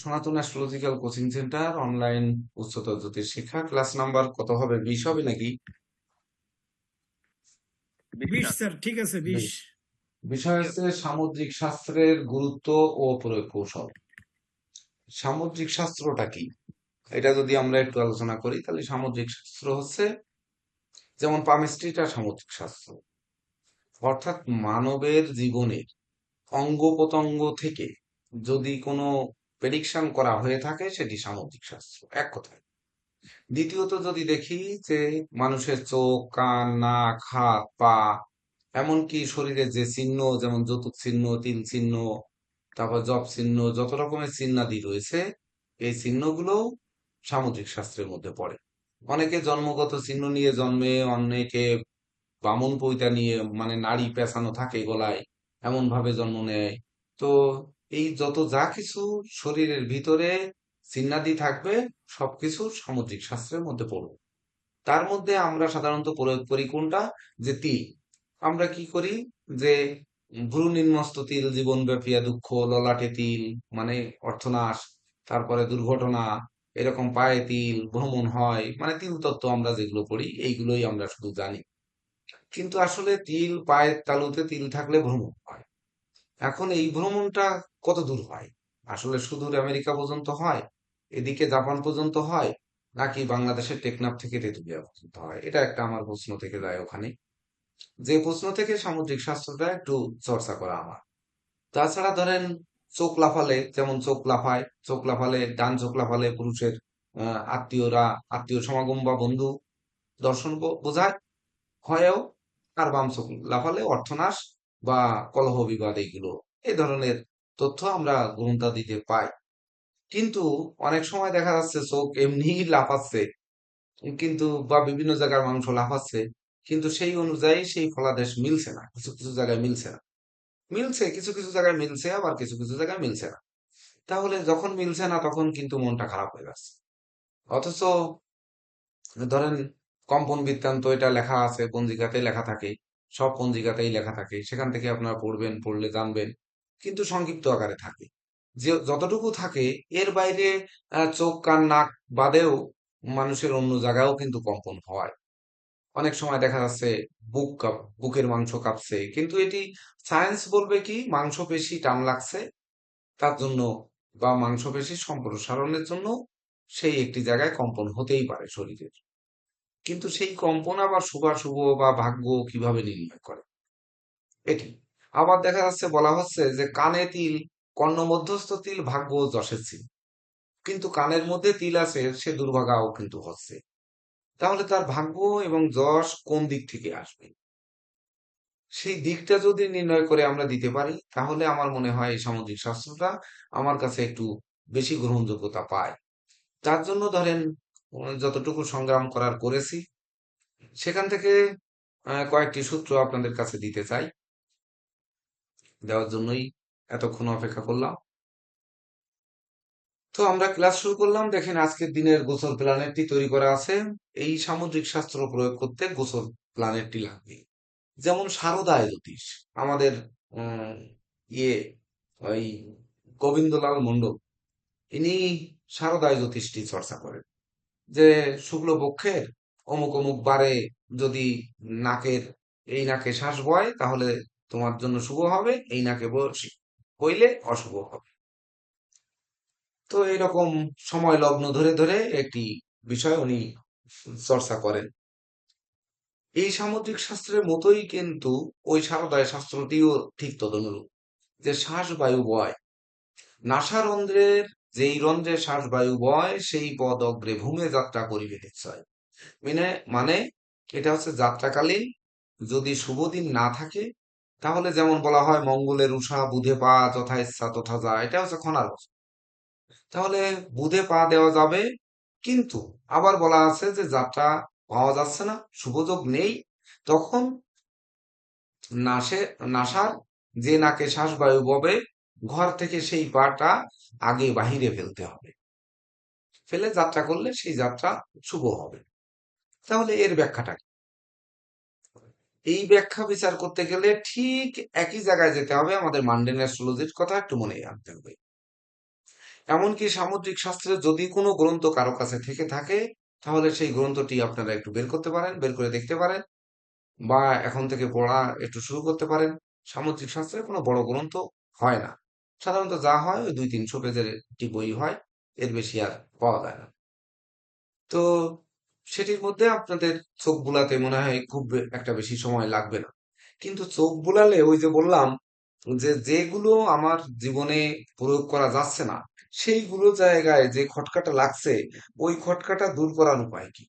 সনাতন astrological coaching centre online উচ্চতর জ্যোতিষ শিক্ষা ক্লাস নাম্বার কত হবে? 20 হবে নাকি? 20 স্যার। স্যার, ঠিক আছে 20। বেশ। বিষয় হচ্ছে সামুদ্রিক শাস্ত্রের গুরুত্ব ও প্রয়োগ কৌশল। সামুদ্রিক শাস্ত্রটা কি? এটা যদি আমরা একটু আলোচনা করি তাহলে সামুদ্রিক শাস্ত্র হচ্ছে যেমন পামিস্ট্রিটা সামুদ্রিক শাস্ত্র, অর্থাৎ মানবের জীবনের অঙ্গ প্রত্যঙ্গ থেকে যদি কোনো প্রেডিকশন করা হয়ে থাকে সেটি সামুদ্রিক শাস্ত্র, এক কথায়। দ্বিতীয়ত যদি দেখি যে মানুষের চোখ, কান, নাক, হাত, পা, এমনকি শরীরের যে চিহ্ন, যেমন যৌতুক চিহ্ন, তিল চিহ্ন, তারপর জব চিহ্ন, যত রকমের চিহ্নাদি রয়েছে, এই চিহ্নগুলো সামুদ্রিক শাস্ত্রের মধ্যে পড়ে। অনেকে জন্মগত চিহ্ন নিয়ে জন্মে, অনেকে বামন পৈতা নিয়ে, মানে নাড়ি পেঁচানো থাকে গলায়, এমন ভাবে জন্ম নেয়। তো এই যত যা কিছু শরীরের ভিতরে চিহ্নাদি থাকবে, সবকিছু সামুদ্রিক শাস্ত্রের মধ্যে পড়বে। তার মধ্যে আমরা সাধারণত প্রয়োগ করি কোনটা? যে তিল। আমরা কি করি? যে ভ্রূ নিম্নস্থ তিল জীবন ব্যাপিয়া দুঃখ, ললাটে তিল মানে অর্থনাশ, তারপরে দুর্ঘটনা, এরকম পায়ে তিল, ভ্রমণ হয়, মানে তিল তত্ত্ব আমরা যেগুলো পড়ি এইগুলোই আমরা শুধু জানি। কিন্তু আসলে তিল, পায়ের তালুতে তিল থাকলে ভ্রমণ হয়। এখন এই ভ্রমণটা কত দূর হয়? আসলে সুদূর আমেরিকা পর্যন্ত হয়, এদিকে জাপান পর্যন্ত হয়, নাকি বাংলাদেশের টেকনাফ থেকে তেতুলিয়া পর্যন্ত হয়? এটা একটা আমার প্রশ্ন থেকে যায় ওখানে, যে প্রশ্ন থেকে সামুদ্রিক শাস্ত্রটা একটু চর্চা করা আমার। তাছাড়া ধরেন চোখ লাফালে, যেমন চোখ লাফায়, চোখ লাফালে, ডান চোখ লাফালে পুরুষের আত্মীয়রা, আত্মীয় সমাগম বা বন্ধু দর্শন বোঝায়, হয়ও। আর বাম চোখ লাফালে অর্থনাশ বা কলহ বিবাদ, এইগুলো, এই ধরনের তথ্য আমরা গ্রন্থাদিতে পাই। কিন্তু অনেক সময় দেখা যাচ্ছে চোখ এমনি লাফাচ্ছে, কিন্তু বা বিভিন্ন জায়গার মাংস লাফাচ্ছে, কিন্তু সেই অনুযায়ী সেই ফলাদেশ মিলছে না, কিছু কিছু জায়গায় মিলছে না। মিলছে কিছু কিছু জায়গায়, মিলছে আবার কিছু কিছু জায়গায় মিলছে না। তাহলে যখন মিলছে না তখন কিন্তু মনটা খারাপ হয়ে যাচ্ছে। অথচ ধরেন কম্পন বৃত্তান্ত, এটা লেখা আছে পঞ্জিকাতে, লেখা থাকে, সব পঞ্জিকাতেই লেখা থাকে, সেখান থেকে আপনারা পড়বেন, পড়লে জানবেন। কিন্তু সংক্ষিপ্ত আকারে থাকে, যে যতটুকু থাকে এর বাইরে চোখ, কান, নাক বাদেও মানুষের অন্য জায়গায়ও কিন্তু কম্পন হয়। অনেক সময় দেখা যাচ্ছে বুকের মাংস কাঁপছে, কিন্তু এটি সায়েন্স বলবে কি মাংসপেশি টান লাগছে তার জন্য, বা মাংসপেশির সম্প্রসারণের জন্য সেই একটি জায়গায় কম্পন হতেই পারে শরীরের। কিন্তু সেই কম্পন আবার শুভাশুভ বা ভাগ্য কিভাবে নির্ণয় করে এটি। আবার দেখা যাচ্ছে বলা হচ্ছে যে কানে তিল, কর্ণ মধ্যস্থ তিল ভাগ্য ও যশের চিহ্ন, কিন্তু কানের মধ্যে তিল আছে সে দুর্ভাগাও কিন্তু হচ্ছে। তাহলে তার ভাগ্য এবং যশ কোন দিক থেকে আসবে, সেই দিকটা যদি নির্ণয় করে আমরা দিতে পারি, তাহলে আমার মনে হয় এই সামুদ্রিক শাস্ত্রটা আমার কাছে একটু বেশি গ্রহণযোগ্যতা পায়। তার জন্য ধরেন যতটুকু সংগ্রাম করার করেছি, সেখান থেকে কয়েকটি সূত্র আপনাদের কাছে দিতে চাই, দেওয়ার জন্যই এতক্ষণ অপেক্ষা করলাম। তো আমরা ক্লাস শুরু করলাম। দেখেন আজকের দিনের গোসল প্ল্যানেটটি তৈরি করা আছে। এই সামুদ্রিক শাস্ত্র প্রয়োগ করতে গোসল প্ল্যানেটটি লাগবে। যেমন শারদায় জ্যোতিষ, আমাদের উম, ইয়ে ওই গোবিন্দলাল মন্ডল, ইনি শারদায় জ্যোতিষটি চর্চা করেন, যে শুক্লপক্ষের অমুক অমুক বারে যদি নাকের, এই নাকে শ্বাস বয় তাহলে তোমার জন্য শুভ হবে, এই নাকে বইলে অশুভ হবে। তো এরকম সময় লগ্ন ধরে ধরে একটি বিষয় উনি চর্চা করেন। এই সামুদ্রিক শাস্ত্রের মতোই কিন্তু ওই শারদায় শাস্ত্রটিও ঠিক তদনুরূপ, যে শ্বাস বায়ু বয়, নাসারন্ধ্রের যেই রন্ধ্রে শ্বাস বায়ু বয় সেই পদ অগ্রে ভূমে যাত্রা করিবে নিশ্চয়। মানে মানে এটা হচ্ছে যাত্রাকালীন যদি শুভ দিন না থাকে, তাহলে যেমন বলা হয় মঙ্গলের উষা বুধে পা যথা ইচ্ছা তথা যায়, এটা হচ্ছে খনার বচন। তাহলে বুধে পা দেওয়া যাবে, কিন্তু আবার বলা আছে যে যাত্রা পাওয়া যাচ্ছে না, শুভযোগ নেই, তখন নাসে নাসার যে নাকে শ্বাস বায়ু ববে, ঘর থেকে সেই পাটা আগে বাহিরে ফেলতে হবে, ফেলে যাত্রা করলে সেই যাত্রা শুভ হবে। তাহলে এর ব্যাখ্যাটা কি? এই ব্যাখ্যা বিচার করতে গেলে ঠিক একই জায়গায় যেতে হবে, আমাদের মান্ডেন অ্যাস্ট্রোলজির কথা একটু মনে আনতে হবে। এমনকি সামুদ্রিক শাস্ত্রে যদি কোনো গ্রন্থ কারো কাছে থেকে থাকে, তাহলে সেই গ্রন্থটি আপনারা একটু বের করতে পারেন, বের করে দেখতে পারেন, বা এখন থেকে পড়া একটু শুরু করতে পারেন। সামুদ্রিক শাস্ত্রে কোনো বড় গ্রন্থ হয় না। সাধারণত যা হয় ওই 200-300 পেজের একটি বই হয়, এর বেশি আর পাওয়া যায় না। তো সেটির মধ্যে আপনাদের চোখ বুলাতে মনে হয় খুব একটা বেশি সময় লাগবে না। কিন্তু চোখ বুলালে ওই যে বললাম যে যেগুলো আমার জীবনে প্রয়োগ করা যাচ্ছে না, সেইগুলো জায়গায় যে খটকাটা লাগছে, ওই খটকাটা দূর করার উপায় কি?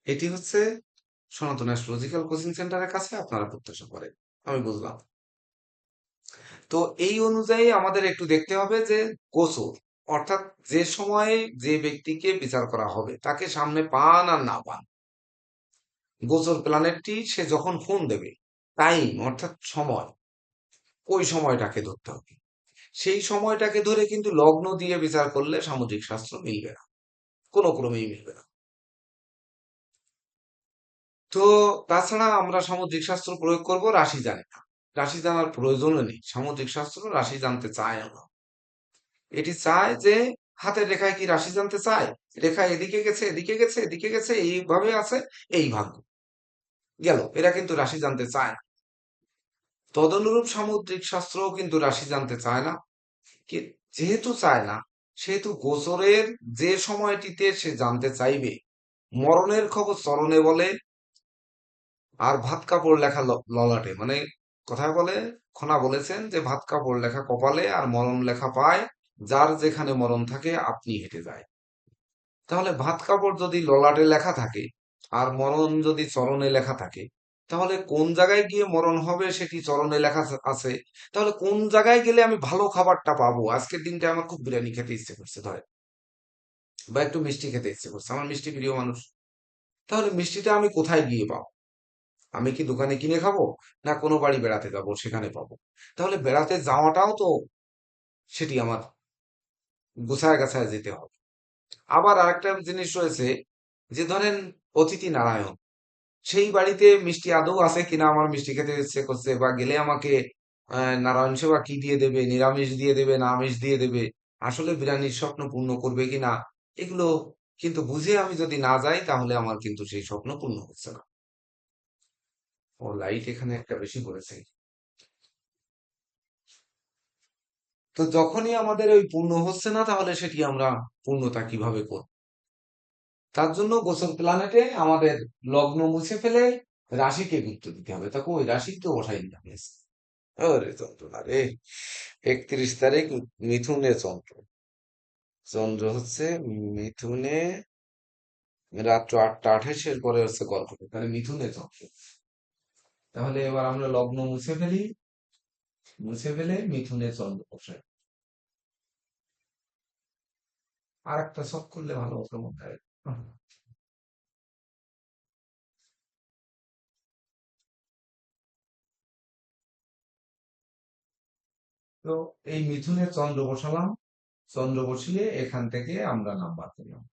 এটি হচ্ছে সনাতন অ্যাস্ট্রোলজিক্যাল কোচিং সেন্টারের কাছে আপনারা প্রত্যাশা করেন। আমি বুঝলাম। তো এই অনুযায়ী আমাদের একটু দেখতে হবে যে গোচর, অর্থাৎ যে সময়ে যে ব্যক্তিকে বিচার করা হবে তাকে সামনে পান আর না পান, গোচর প্ল্যানেটটি সে যখন ফোন দেবে, টাইম অর্থাৎ সময়, ওই সময়টাকে ধরতে হবে। সেই সময়টাকে ধরে কিন্তু লগ্ন দিয়ে বিচার করলে সামুদ্রিক শাস্ত্র মিলবে না, কোনো ক্রমেই মিলবে না। তো তাছাড়া আমরা সামুদ্রিক শাস্ত্র প্রয়োগ করব রাশি জানি না, রাশি জানার প্রয়োজনও নেই। সামুদ্রিক শাস্ত্র রাশি জানতে চায় না, এটি চায় যে হাতের রেখায় কি রাশি জানতে চায়, রেখা এদিকে গেছে এদিকে গেছে এদিকে গেছে এইভাবে আছে, এই ভাগ্য গেল, এরা কিন্তু রাশি জানতে চায় না। তদনুরূপ সামুদ্রিক শাস্ত্রও কিন্তু রাশি জানতে চায় না। যেহেতু চায় না, সেহেতু গোচরের যে সময়টিতে সে জানতে চাইবে, মরণের খবর চরণে বলে, আর ভাত কাপড় লেখা ললাটে, মানে কথায় বলে, খনা বলেছেন যে ভাত কাপড় লেখা কপালে আর মরণ লেখা পায়, যার যেখানে মরণ থাকে আপনি হেঁটে যায়। তাহলে ভাত কাপড় যদি ললাটে লেখা থাকে আর মরণ যদি চরণে লেখা থাকে, তাহলে কোন জায়গায় গিয়ে মরণ হবে সেটি চরণে লেখা আছে। তাহলে কোন জায়গায় গেলে আমি ভালো খাবারটা পাবো? আজকের দিনটা আমার খুব বিরিয়ানি খেতে ইচ্ছে করছে ধরে, বা একটু মিষ্টি খেতে ইচ্ছে করছে, আমার মিষ্টি প্রিয় মানুষ। তাহলে মিষ্টিটা আমি কোথায় গিয়ে পাবো? আমি কি দোকানে কিনে খাবো, না কোনো বাড়ি বেড়াতে যাবো সেখানে পাবো? তাহলে বেড়াতে যাওয়াটাও তো সেটি আমার গোছায় গাছায় যেতে হবে। আবার আরেকটা জিনিস রয়েছে, যে ধরেন অতিথি নারায়ণ, সেই বাড়িতে মিষ্টি আদৌ আছে কিনা আমার মিষ্টি খেতে ইচ্ছে করছে, বা গেলে আমাকে নারায়ণ সেবা কি দিয়ে দেবে, নিরামিষ দিয়ে দেবে না আমিষ দিয়ে দেবে, আসলে বিরিয়ানির স্বপ্ন পূর্ণ করবে কিনা, এগুলো কিন্তু বুঝে আমি যদি না যাই, তাহলে আমার কিন্তু সেই স্বপ্ন পূর্ণ হচ্ছে না। ও লাইট এখানে একটা বেশি করেছে। তো যখনই আমাদের ওই পূর্ণ হচ্ছে না, তাহলে সেটি আমরা পূর্ণতা কিভাবে করব? তার জন্য গোচর প্ল্যানেটে আমাদের লগ্ন মুছে ফেলে রাশিকে গুরুত্ব দিতে হবে। তাকে ওই রাশি তো বসাই দিতে, ওরে যন্ত্রণা রে। 31 তারিখ, মিথুনে চন্দ্র, চন্দ্র হচ্ছে মিথুনে রাত্র 8টা 28 পরে হচ্ছে কর্কটে, তাহলে মিথুনে চন্দ্র। তাহলে এবার আমরা লগ্ন মুছে ফেলি, মুছে ফেলে মিথুনে চন্দ্র বসাই। আর একটা শখ করলে ভালো হতো মনে হয়। তো এই মিথুনে চন্দ্র বসালাম, চন্দ্র বসিয়ে এখান থেকে আমরা নাম্বার পেলাম।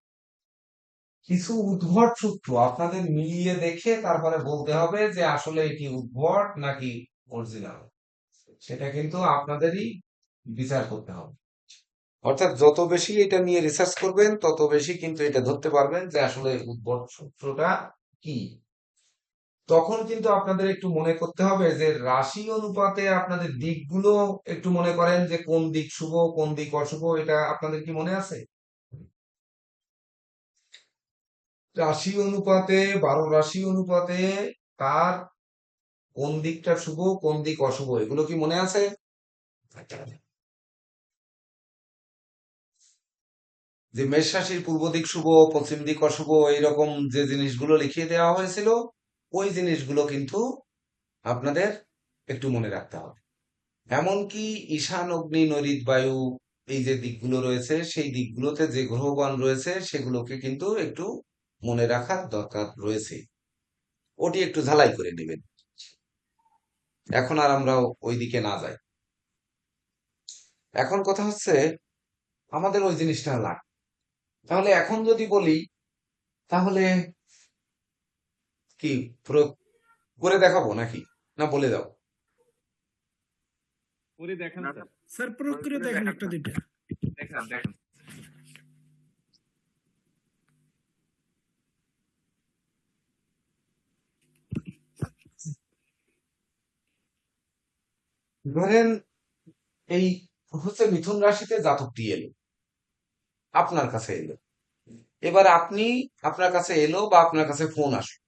কিছু উদ্ভট সূত্র আপনাদের মিলিয়ে দেখে তারপরে বলতে হবে যে আসলে এটি উদ্ভট নাকি অরিজিনাল, সেটা কিন্তু আপনাদেরই বিচার করতে হবে। অর্থাৎ যত বেশি এটা নিয়ে রিসার্চ করবেন, তত বেশি কিন্তু এটা ধরতে পারবেন যে আসলে উদ্ভট সূত্রটা কি। তখন কিন্তু আপনাদের একটু মনে করতে হবে যে রাশি অনুপাতে আপনাদের দিকগুলো একটু মনে করেন, যে কোন দিক শুভ কোন দিক অশুভ, এটা আপনাদের কি মনে আছে? রাশি অনুপাতে, 12 রাশি অনুপাতে তার কোন দিকটা শুভ কোন দিক অশুভ, এগুলো কি মনে আছে? যে মেষ রাশির পূর্ব দিক শুভ, পশ্চিম দিক অশুভ, এইরকম যে জিনিসগুলো লিখিয়ে দেওয়া হয়েছিল, ওই জিনিসগুলো কিন্তু আপনাদের একটু মনে রাখতে হবে। এমনকি ঈশান অগ্নি নৈঋত বায়ু, এই যে দিকগুলো রয়েছে, সেই দিকগুলোতে যে গ্রহগণ রয়েছে সেগুলোকে কিন্তু একটু মনে রাখার দরকার রয়েছে। ওটি একটু ঝালাই করে নেবেন, এখন আর আমরা ওই দিকে না যাই। এখন কথা হচ্ছে আমাদের ওই জিনিসটা লাগে। তাহলে এখন যদি বলি, তাহলে কি প্রয়োগ করে দেখাবো নাকি, না বলে দাও? করে দেখান না স্যার। স্যার প্রয়োগ করে দেখেন একটা দুইটা। দেখান দেখান। ধরেন এই হচ্ছে মিথুন রাশিতে জাতকটি এলো, আপনার কাছে এলো। এবার আপনার কাছে এলো বা আপনার কাছে ফোন আসলো।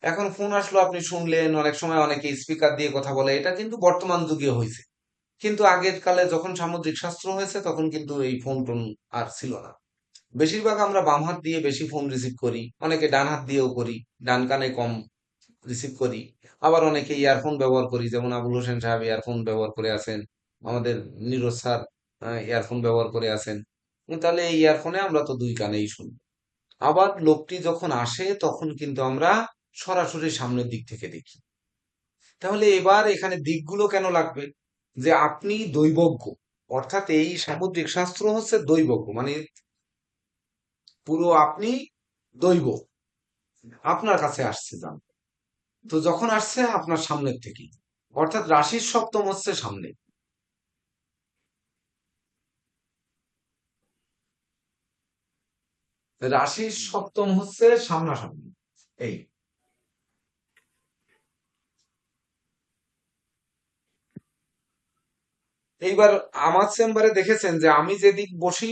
এখন ফোন আসলো, আপনি শুনলেন। অনেক সময় অনেকে স্পিকার দিয়ে কথা বলে, এটা কিন্তু বর্তমান যুগে হয়েছে। কিন্তু আগের কালে যখন সামুদ্রিক শাস্ত্র হয়েছে তখন কিন্তু এই ফোন টোন আর ছিল না। বেশিরভাগ আমরা বাম হাত দিয়ে বেশি ফোন রিসিভ করি, অনেকে ডান হাত দিয়েও করি, ডান কানে কম রিসিভ করি। আবার অনেকে ইয়ারফোন ব্যবহার করি, যেমন আবুল হোসেন সাহেব ইয়ারফোন ব্যবহার করে আছেন, আমাদের নীরজ স্যার ইয়ারফোন ব্যবহার করে আছেন। তাহলে এই ইয়ারফোনে আমরা তো দুই কানেই শুনি। আবার লোকটি যখন আসে তখন কিন্তু আমরা সরাসরি সামনের দিক থেকে দেখি। তাহলে এবার এখানে দিকগুলো কেন লাগবে? যে আপনি দৈবজ্ঞ, অর্থাৎ এই সামুদ্রিক শাস্ত্র হচ্ছে দৈবজ্ঞ, মানে পুরো আপনি দৈব, আপনার কাছে আসছে জান। তো যখন আসছে আপনার সামনের থেকে, অর্থাৎ রাশির সপ্তম হচ্ছে সামনে, রাশির সপ্তম হচ্ছে সামনাসামনি। এই এইবার আমার চেম্বারে দেখেছেন যে আমি যেদিক বসি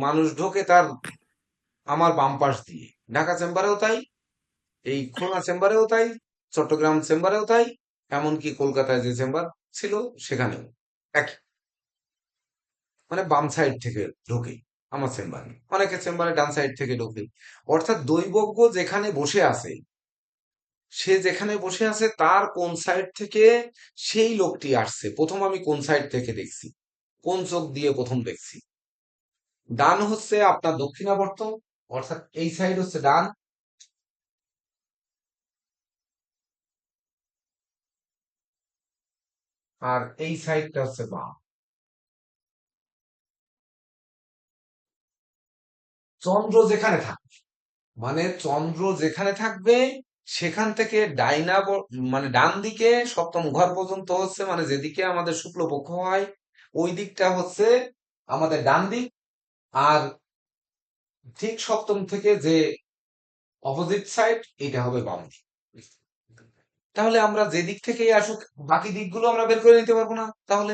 মানুষ ঢোকে তার আমার বাম পাশ দিয়ে। ঢাকা চেম্বারেও তাই, এই খুলনা চেম্বারেও তাই, চট্টগ্রাম চেম্বারেও তাই, এমনকি কলকাতায় যে চেম্বার ছিল সেখানেও একই, মানে বাম সাইড থেকে ঢোকে আমার চেম্বারে। অনেকে চেম্বারে ডান সাইড থেকে ঢোকে। অর্থাৎ দৈবজ্ঞ যেখানে বসে আছে, সে যেখানে বসে আছে তার কোন সাইড থেকে সেই লোকটি আসছে, প্রথম আমি কোন সাইড থেকে দেখছি, কোন চোখ দিয়ে প্রথম দেখছি। ডান হচ্ছে আপনার দক্ষিণাবর্ত, অর্থাৎ এই সাইড হচ্ছে ডান, আর এই সাইডটা হচ্ছে বাম। চন্দ্র যেখানে থাকবে, মানে চন্দ্র যেখানে থাকবে সেখান থেকে মানে ডান দিকে সপ্তম ঘর পর্যন্ত হচ্ছে, মানে যেদিকে আমাদের শুক্লপক্ষ হয় ওই দিকটা হচ্ছে আমাদের ডান দিক। আর ঠিক সপ্তম থেকে যে অপোজিট সাইড, এটা হবে বাম দিক। তাহলে আমরা যে দিক থেকেই আসুক, বাকি দিকগুলো আমরা বের করে নিতে পারবো না? তাহলে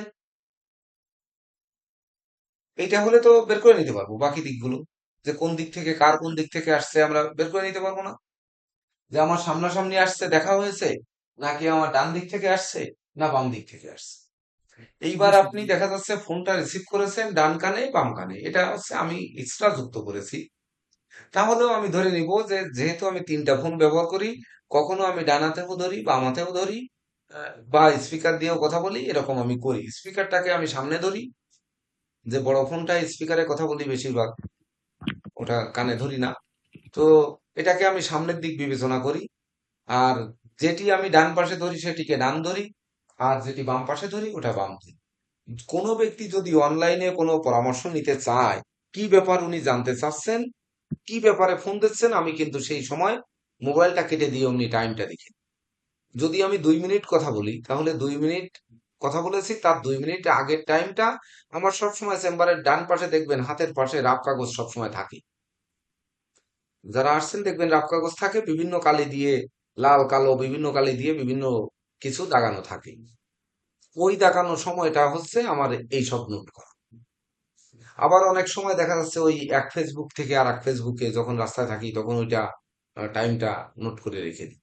এইটা হলে তো বের করে নিতে পারবো বাকি দিকগুলো, যে কোন দিক থেকে কার কোন দিক থেকে আসছে আমরা বের করে নিতে পারবো না? যে আমার সামনাসামনি আসছে দেখা হয়েছে, নাকি আমার ডান দিক থেকে আসছে, না বাম দিক থেকে আসছে। এইবার বুঝতে আপনি পারলাম। দেখা যাচ্ছে ফোনটা রিসিভ করেছেন ডান কানে বাম কানে, এটা হচ্ছে আমি এক্সট্রা যুক্ত করেছি। তাহলেও আমি ধরে নিব যে যেহেতু আমি তিনটা ফোন ব্যবহার করি, কখনো আমি ডান হাতেও ধরি বাম হাতেও ধরি, বা স্পিকার দিয়েও কথা বলি, এরকম আমি করি। স্পিকারটাকে আমি সামনে ধরি, যে বড় ফোনটা স্পিকারে কথা বলি বেশিরভাগ, ওটা কানে ধরি না। তো এটাকে আমি সামনের দিক বিবেচনা করি। আর যেটি আমি ডান পাশে ধরি সেটিকে ডান ধরি, আর যেটি বাম পাশে ধরি ওটা বাম ধরি। কোনো ব্যক্তি যদি অনলাইনে কোনো পরামর্শ নিতে চায়, কি ব্যাপার উনি জানতে চাচ্ছেন, কি ব্যাপারে ফোন দিচ্ছেন, আমি কিন্তু সেই সময় মোবাইলটা কেটে দিয়ে অমনি টাইমটা দেখি। যদি আমি 2 মিনিট কথা বলি, তাহলে 2 মিনিট কথা বলেছি, তার 2 মিনিট আগের টাইমটা আমার সবসময় চেম্বারের ডান পাশে দেখবেন হাতের পাশে রাফ কাগজ সবসময় থাকে। যারা আসছেন দেখবেন রাফ কাগজ থাকে, বিভিন্ন কালি দিয়ে, লাল কালো বিভিন্ন কালি দিয়ে বিভিন্ন কিছু দাগানো থাকে। ওই দাগানোর সময়টা হচ্ছে আমার এই সব নোট করা। আবার অনেক সময় দেখা যাচ্ছে ওই এক ফেসবুক থেকে আর এক ফেসবুকে যখন রাস্তায় থাকি তখন ওইটা টাইমটা নোট করে রেখে দিই,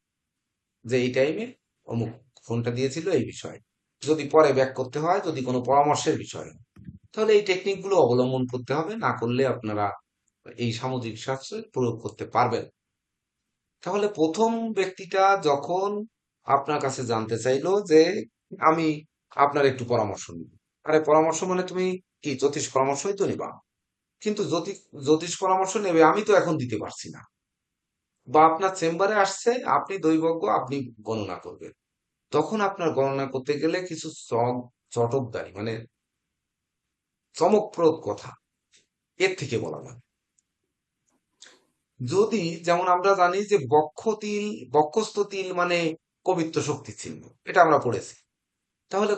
যে এই টাইমে অমুক ফোনটা দিয়েছিল এই বিষয়ে। যদি পরে ব্যাক করতে হয়, যদি কোনো পরামর্শের বিষয় হয়, তাহলে এই টেকনিক গুলো অবলম্বন করতে হবে, না করলে আপনারা এই সামাজিক শাস্ত্রে প্রয়োগ করতে পারবেন। তাহলে প্রথম ব্যক্তিটা যখন আপনার কাছে জানতে চাইলো যে আমি আপনার একটু পরামর্শ নিব, আরে পরামর্শ মানে তুমি কি জ্যোতিষ পরামর্শই তো নিবা? কিন্তু জ্যোতিষ পরামর্শ নেবে আমি তো এখন দিতে পারছি না। বা আপনার চেম্বারে আসছে, আপনি দৈবজ্ঞ, আপনি গণনা করবেন। তখন আপনার গণনা করতে গেলে কিছু চটকদারি, মানে চমকপ্রদ কথা এর থেকে বলা হয়। যদি যেমন আমরা জানি যে বক্ষস্থ তিল মানে কবিত্ব শক্তি চিহ্ন, এটা আমরা পড়েছি। তাহলে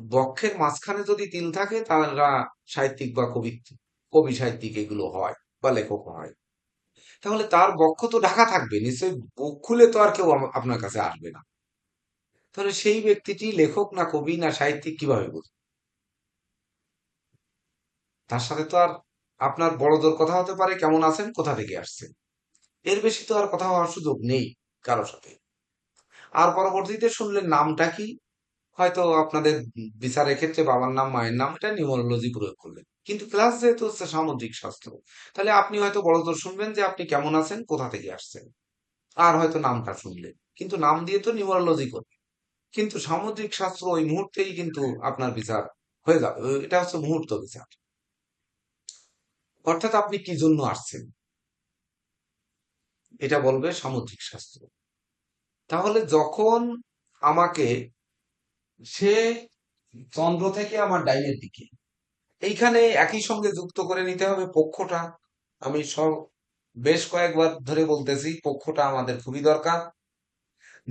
বক্ষের মাঝখানে যদি তিল থাকে তারা সাহিত্যিক বা কবি, কবি সাহিত্যিক এগুলো হয় বা লেখক হয়। তাহলে তার বক্ষ তো ঢাকা থাকবে, নিশ্চয়ই বুক খুলে তো আর কেউ আপনার কাছে আসবে না। তাহলে সেই ব্যক্তিটি লেখক না কবি না সাহিত্যিক কিভাবে বুঝবে? তার সাথে তো আর আপনার বড়জোর কথা হতে পারে, কেমন আছেন, কোথা থেকে আসছেন, এর বেশি তো আর কথা হওয়ার সুযোগ নেই কারো সাথে। আর পরবর্তীতে শুনলেন নামটা কি, হয়তো আপনাদের বিচারের ক্ষেত্রে বাবার নাম মায়ের নাম, এটা নিউমারোলজি প্রয়োগ করলেন। কিন্তু ক্লাস যেহেতু হচ্ছে সামুদ্রিক শাস্ত্র, তাহলে আপনি হয়তো বড়জোর শুনবেন যে আপনি কেমন আছেন, কোথা থেকে আসছেন, আর হয়তো নামটা শুনলেন, কিন্তু নাম দিয়ে তো নিউমারোলজি করবে। কিন্তু সামুদ্রিক শাস্ত্র ওই মুহূর্তেই কিন্তু আপনার বিচার হয়ে যাবে, এটা হচ্ছে মুহূর্ত বিচার। অর্থাৎ আপনি কি জন্য আসছেন এটা বলবে সামুদ্রিক শাস্ত্র। তাহলে যখন আমাকে সে চন্দ্র থেকে আমার ডাইনের দিকে, এইখানে একই সঙ্গে যুক্ত করে নিতে হবে পক্ষটা। আমি সব বেশ কয়েকবার ধরে বলতেছি পক্ষটা আমাদের খুবই দরকার।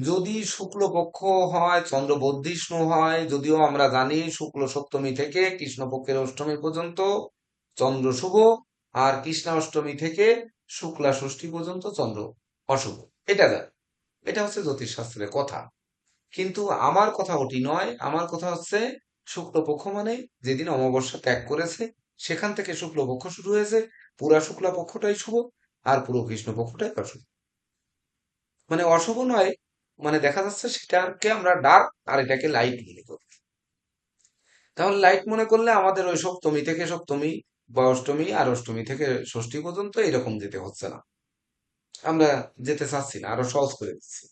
যদি শুক্লপক্ষ হয়, চন্দ্র বদ্ধিষ্ণু হয়, যদিও আমরা জানি শুক্ল সপ্তমী থেকে কৃষ্ণপক্ষের অষ্টমী পর্যন্ত চন্দ্র শুভ, আর কৃষ্ণা অষ্টমী থেকে শুক্লা ষষ্ঠী পর্যন্ত চন্দ্র অশুভ, এটা জানি, এটা হচ্ছে জ্যোতিষশাস্ত্রের কথা। কিন্তু আমার কথা ওটি নয়, আমার কথা হচ্ছে শুক্লপক্ষ মানে যেদিন অমাবস্যা ত্যাগ করেছে সেখান থেকে শুক্লপক্ষ শুরু হয়েছে, পুরা শুক্লা পক্ষটাই শুভ আর পুরো কৃষ্ণপক্ষটাই অশুভ। মানে অশুভ নয়, মানে দেখা যাচ্ছে সেটাকে আমরা ডার্ক আর এটাকে লাইট মনে করি। তাহলে লাইট মনে করলে আমাদের ওই সপ্তমী থেকে সপ্তমী বা অষ্টমী আর অষ্টমী থেকে ষষ্ঠী পর্যন্ত এরকম যেতে হচ্ছে না, আমরা যেতে চাচ্ছি না, আরো সহজ করে দিচ্ছি।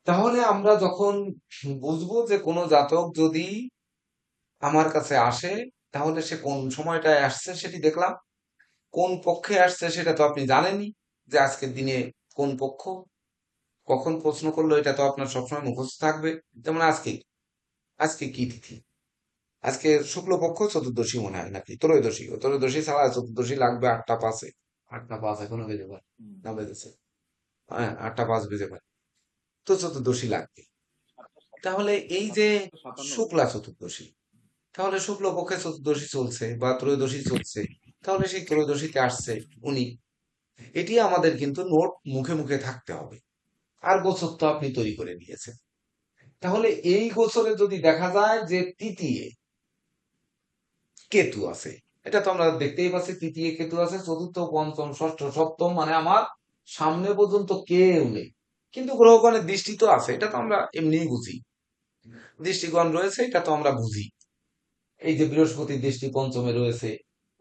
তাহলে আমরা যখন বুঝবো যে কোনো জাতক যদি আমার কাছে আসে, তাহলে সে কোন সময়টায় আসছে সেটি দেখলাম, কোন পক্ষে আসছে সেটা তো আপনি জানেনই, যে আজকের দিনে কোন পক্ষ কখন প্রশ্ন করলো এটা তো আপনার সবসময় মুখস্থ থাকবে। যেমন আজকে, আজকে কি তিথি, আজকে শুক্লপক্ষ চতুর্দশী মনে হয় নাকি ত্রয়োদশী, ত্রয়োদশী ছাড়া চতুর্দশী লাগবে 8টা 5-এ, 8টা 5 এখনো বেজে পারে, না বেজেছে, হ্যাঁ 8টা 5 বেজে পারে, তো চতুর্দশী লাগবে। তাহলে এই যে শুক্লা চতুর্দশী, তাহলে শুক্লপক্ষে চতুর্দশী চলছে বা ত্রয়োদশী চলছে, তাহলে সেই ত্রয়োদশীতে আসছে উনি, এটি আমাদের কিন্তু নোট মুখে মুখে থাকতে হবে। আর গোচর তো আপনি তৈরি করে নিয়েছেন। তাহলে এই গোচরে যদি দেখা যায় যে তৃতীয় কেতু আছে, এটা তো আমরা দেখতেই পাচ্ছি, তৃতীয় কেতু আছে, চতুর্থ পঞ্চম ষষ্ঠ সপ্তম, মানে আমার সামনে পর্যন্ত কেউ নেই, কিন্তু গ্রহগণের দৃষ্টি তো আছে, এটা তো আমরা এমনিই বুঝি, দৃষ্টিগণ রয়েছে এটা তো আমরা বুঝি। এই যে বৃহস্পতির দৃষ্টি পঞ্চমে রয়েছে,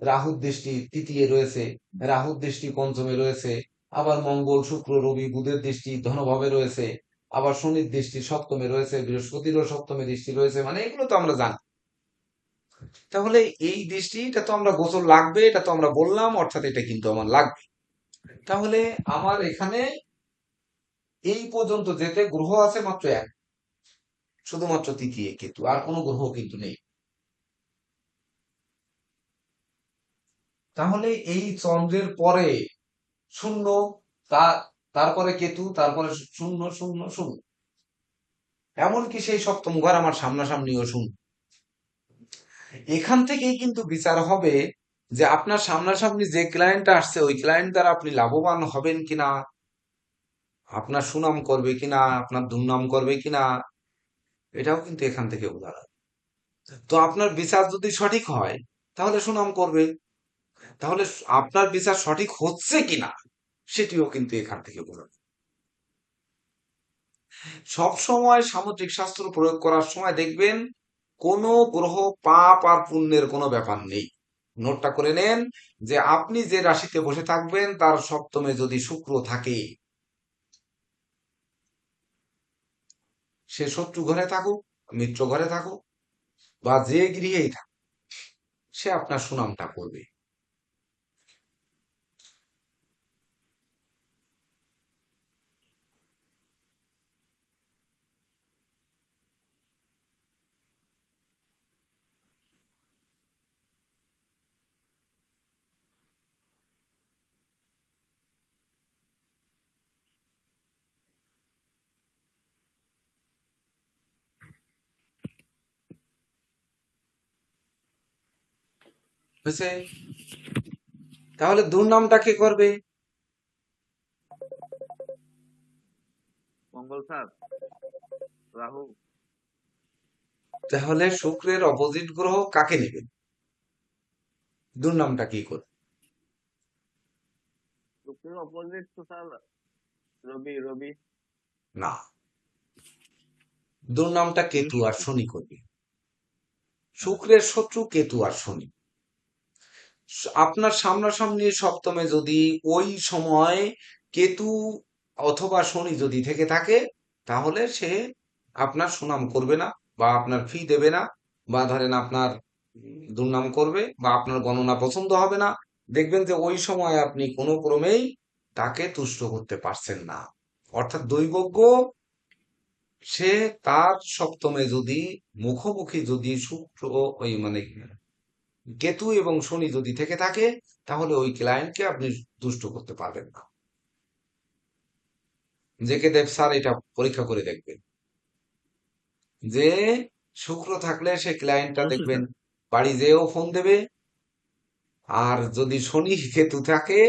রাহুর দৃষ্টি তৃতীয় রয়েছে, রাহুর দৃষ্টি পঞ্চমে রয়েছে, আবার মঙ্গল শুক্র রবি বুধের দৃষ্টি ধনভাবে রয়েছে, আবার শনির দৃষ্টি সপ্তমে রয়েছে, বৃহস্পতিরও সপ্তমে দৃষ্টি রয়েছে, মানে এগুলো তো আমরা জানি। তাহলে এই দৃষ্টি, এটা তো আমরা গোচর লাগবে, এটা তো আমরা বললাম, অর্থাৎ এটা কিন্তু আমার লাগবে। তাহলে আমার এখানে এই পর্যন্ত যেতে গ্রহ আছে মাত্র এক, শুধুমাত্র তৃতীয় কেতু, আর কোনো গ্রহ কিন্তু নেই। তাহলে এই চন্দ্রের পরে শূন্য, তা তারপরে কেতু, তারপরে শূন্য শূন্য শূন্য, এমনকি সেই সপ্তম ঘর আমার সামনাসামনিও শূন্য। এখান থেকেই কিন্তু বিচার হবে যে আপনার সামনাসামনি যে ক্লায়েন্ট আসছে ওই ক্লায়েন্ট দ্বারা আপনি লাভবান হবেন কিনা, আপনার সুনাম করবে কিনা, আপনার দুর্নাম করবে কিনা, এটাও কিন্তু এখান থেকে বোঝা যায়। তো আপনার বিচার যদি সঠিক হয় তাহলে সুনাম করবে, তাহলে আপনার বিচার সঠিক হচ্ছে কিনা সেটিও কিন্তু এখান থেকে বোঝা যায়। সব সময় সামুদ্রিক শাস্ত্র প্রয়োগ করার সময় দেখবেন কোনো গ্রহ পাপ আর পুণ্যের কোনো ব্যাপার নেই। নোটটা করে নেন যে আপনি যে রাশিতে বসে থাকবেন তার সপ্তমে যদি শুক্র থাকে, সে শত্রু ঘরে থাকুক, মিত্র ঘরে থাকুক, বা যে গৃহেই থাকুক, সে আপনার সুনামটা করবে। হয়েছে? তাহলে দুর্নামটা কে করবে? মঙ্গল স্যার, রাহু। তাহলে শুক্রের অপোজিট গ্রহ কাকে নেবে? দুর্নামটা কি করবে? শুক্রের অপোজিট তো স্যার রবি। রবি। না, দুর্নামটা কেতু আর বৃহস্পতি। শনি করবে। হ্যাঁ। শুক্রের শত্রু কেতু আর শনি। আপনার সামনাসামনি সপ্তমে যদি ওই সময় কেতু অথবা শনি যদি থেকে থাকে, তাহলে সে আপনার সুনাম করবে না, বা আপনার ফি দেবে না, বা ধরেন আপনার দুর্নাম করবে, বা আপনার গণনা পছন্দ হবে না। দেখবেন যে ওই সময় আপনি কোনো ক্রমেই তাকে তুষ্ট করতে পারছেন না। অর্থাৎ দৈবজ্ঞ, সে তার সপ্তমে যদি মুখোমুখি যদি শুক্র, ওই মানে কেতু এবং শনি যদি থেকে থাকে, তাহলে ওই ক্লায়েন্টকে আপনি তুষ্ট করতে পারবেন না। জেকে দেব স্যার এটা পরীক্ষা করে দেখবেন যে শুক্র থাকলে সে ক্লায়েন্টটা অবশ্যই দেখবেন স্যার। বাড়ি যেয়েও ফোন দেবে, আর যদি শনি কেতু থাকে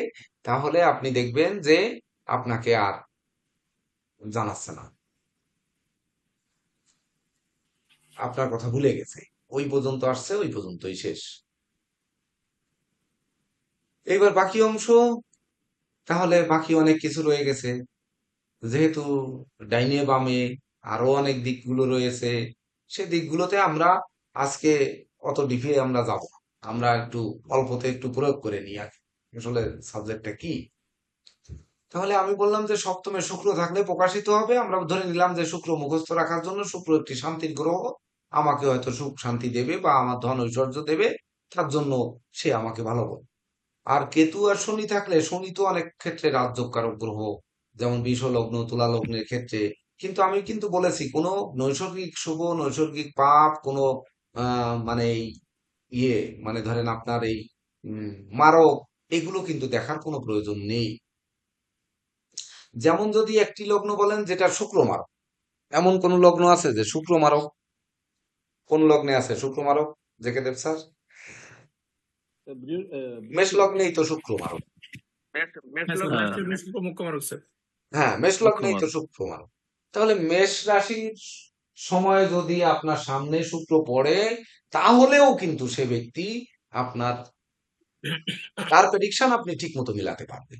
তাহলে আপনি দেখবেন যে আপনাকে আর জানাচ্ছে না, আপনার কথা ভুলে গেছে, ওই পর্যন্ত আসছে, ওই পর্যন্তই শেষ। এইবার বাকি অংশ, তাহলে বাকি অনেক কিছু রয়ে গেছে, যেহেতু ডাইনে বামে আরো অনেক দিকগুলো রয়েছে, সে দিকগুলোতে আমরা আজকে অত ডিপে আমরা যাব না। আমরা একটু অল্পতে একটু প্রয়োগ করে নিই আর কি। আসলে সাবজেক্টটা কি। তাহলে আমি বললাম যে সপ্তমে শুক্র থাকলে প্রকাশিত হবে, আমরা ধরে নিলাম যে শুক্র মুখস্থ রাখার জন্য শুক্র একটি শান্তির গ্রহ, আমাকে হয়তো সুখ শান্তি দেবে বা আমার ধন ঐশ্বর্য দেবে, তার জন্য সে আমাকে ভালো বলবে। আর কেতু আর শনি থাকলে, শনি তো অনেক ক্ষেত্রে রাজযোগকারক গ্রহ, যেমন বৃষ লগ্ন তুলা লগ্নের ক্ষেত্রে। কিন্তু আমি কিন্তু বলেছি কোনো নৈসর্গিক শুভ নৈসর্গিক পাপ কোনো মানে এই ইয়ে, মানে ধরেন আপনার এই উম, মারক, এগুলো কিন্তু দেখার কোনো প্রয়োজন নেই। যেমন যদি একটি লগ্ন বলেন যেটা শুক্র মারক, এমন কোন লগ্ন আছে যে শুক্র মারক? কোন লগ্নে আছে শুক্র মারক, জেকে দেব স্যার? মেষ বৃহস্পতি। লগ্নেই তো শুক্র মারক। মেষ। মেষ হ্যাঁ স্যার, লগ্নে হ্যাঁ, আছে। মেষ মুখ্য মারক স্যার। হ্যাঁ, মেষ লগ্নেই মুখ্যমা। তো শুক্র মারক। তাহলে মেষ রাশির সময় যদি আপনার সামনে শুক্র পড়ে, তাহলেও কিন্তু সে ব্যক্তি আপনার, তার প্রেডিকশন আপনি ঠিক মতো মিলাতে পারবেন।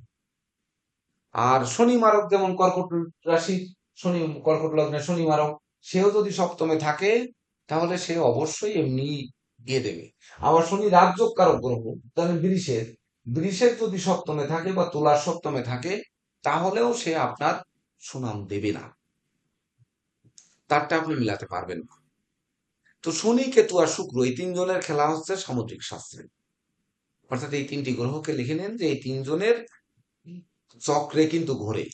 আর শনি মারক যেমন কর্কট রাশির শনি, কর্কট লগ্নে শনি মারক, সেও যদি সপ্তমে থাকে তাহলে সে অবশ্যই এমনি দিয়ে দেবে। আবার শনি রাজযোগ কারক গ্রহ, তাহলে বৃষের, বৃষের যদি সপ্তমে থাকে বা তুলার সপ্তমে থাকে, তাহলেও সে আপনার সুনাম দেবে না, তারটা আপনি মিলাতে পারবেন না। তো শনি কেতু আর শুক্র এই তিনজনের খেলা হচ্ছে সামুদ্রিক শাস্ত্রে। অর্থাৎ এই তিনটি গ্রহকে লিখে নেন যে এই তিনজনের চক্রে কিন্তু ঘোরে।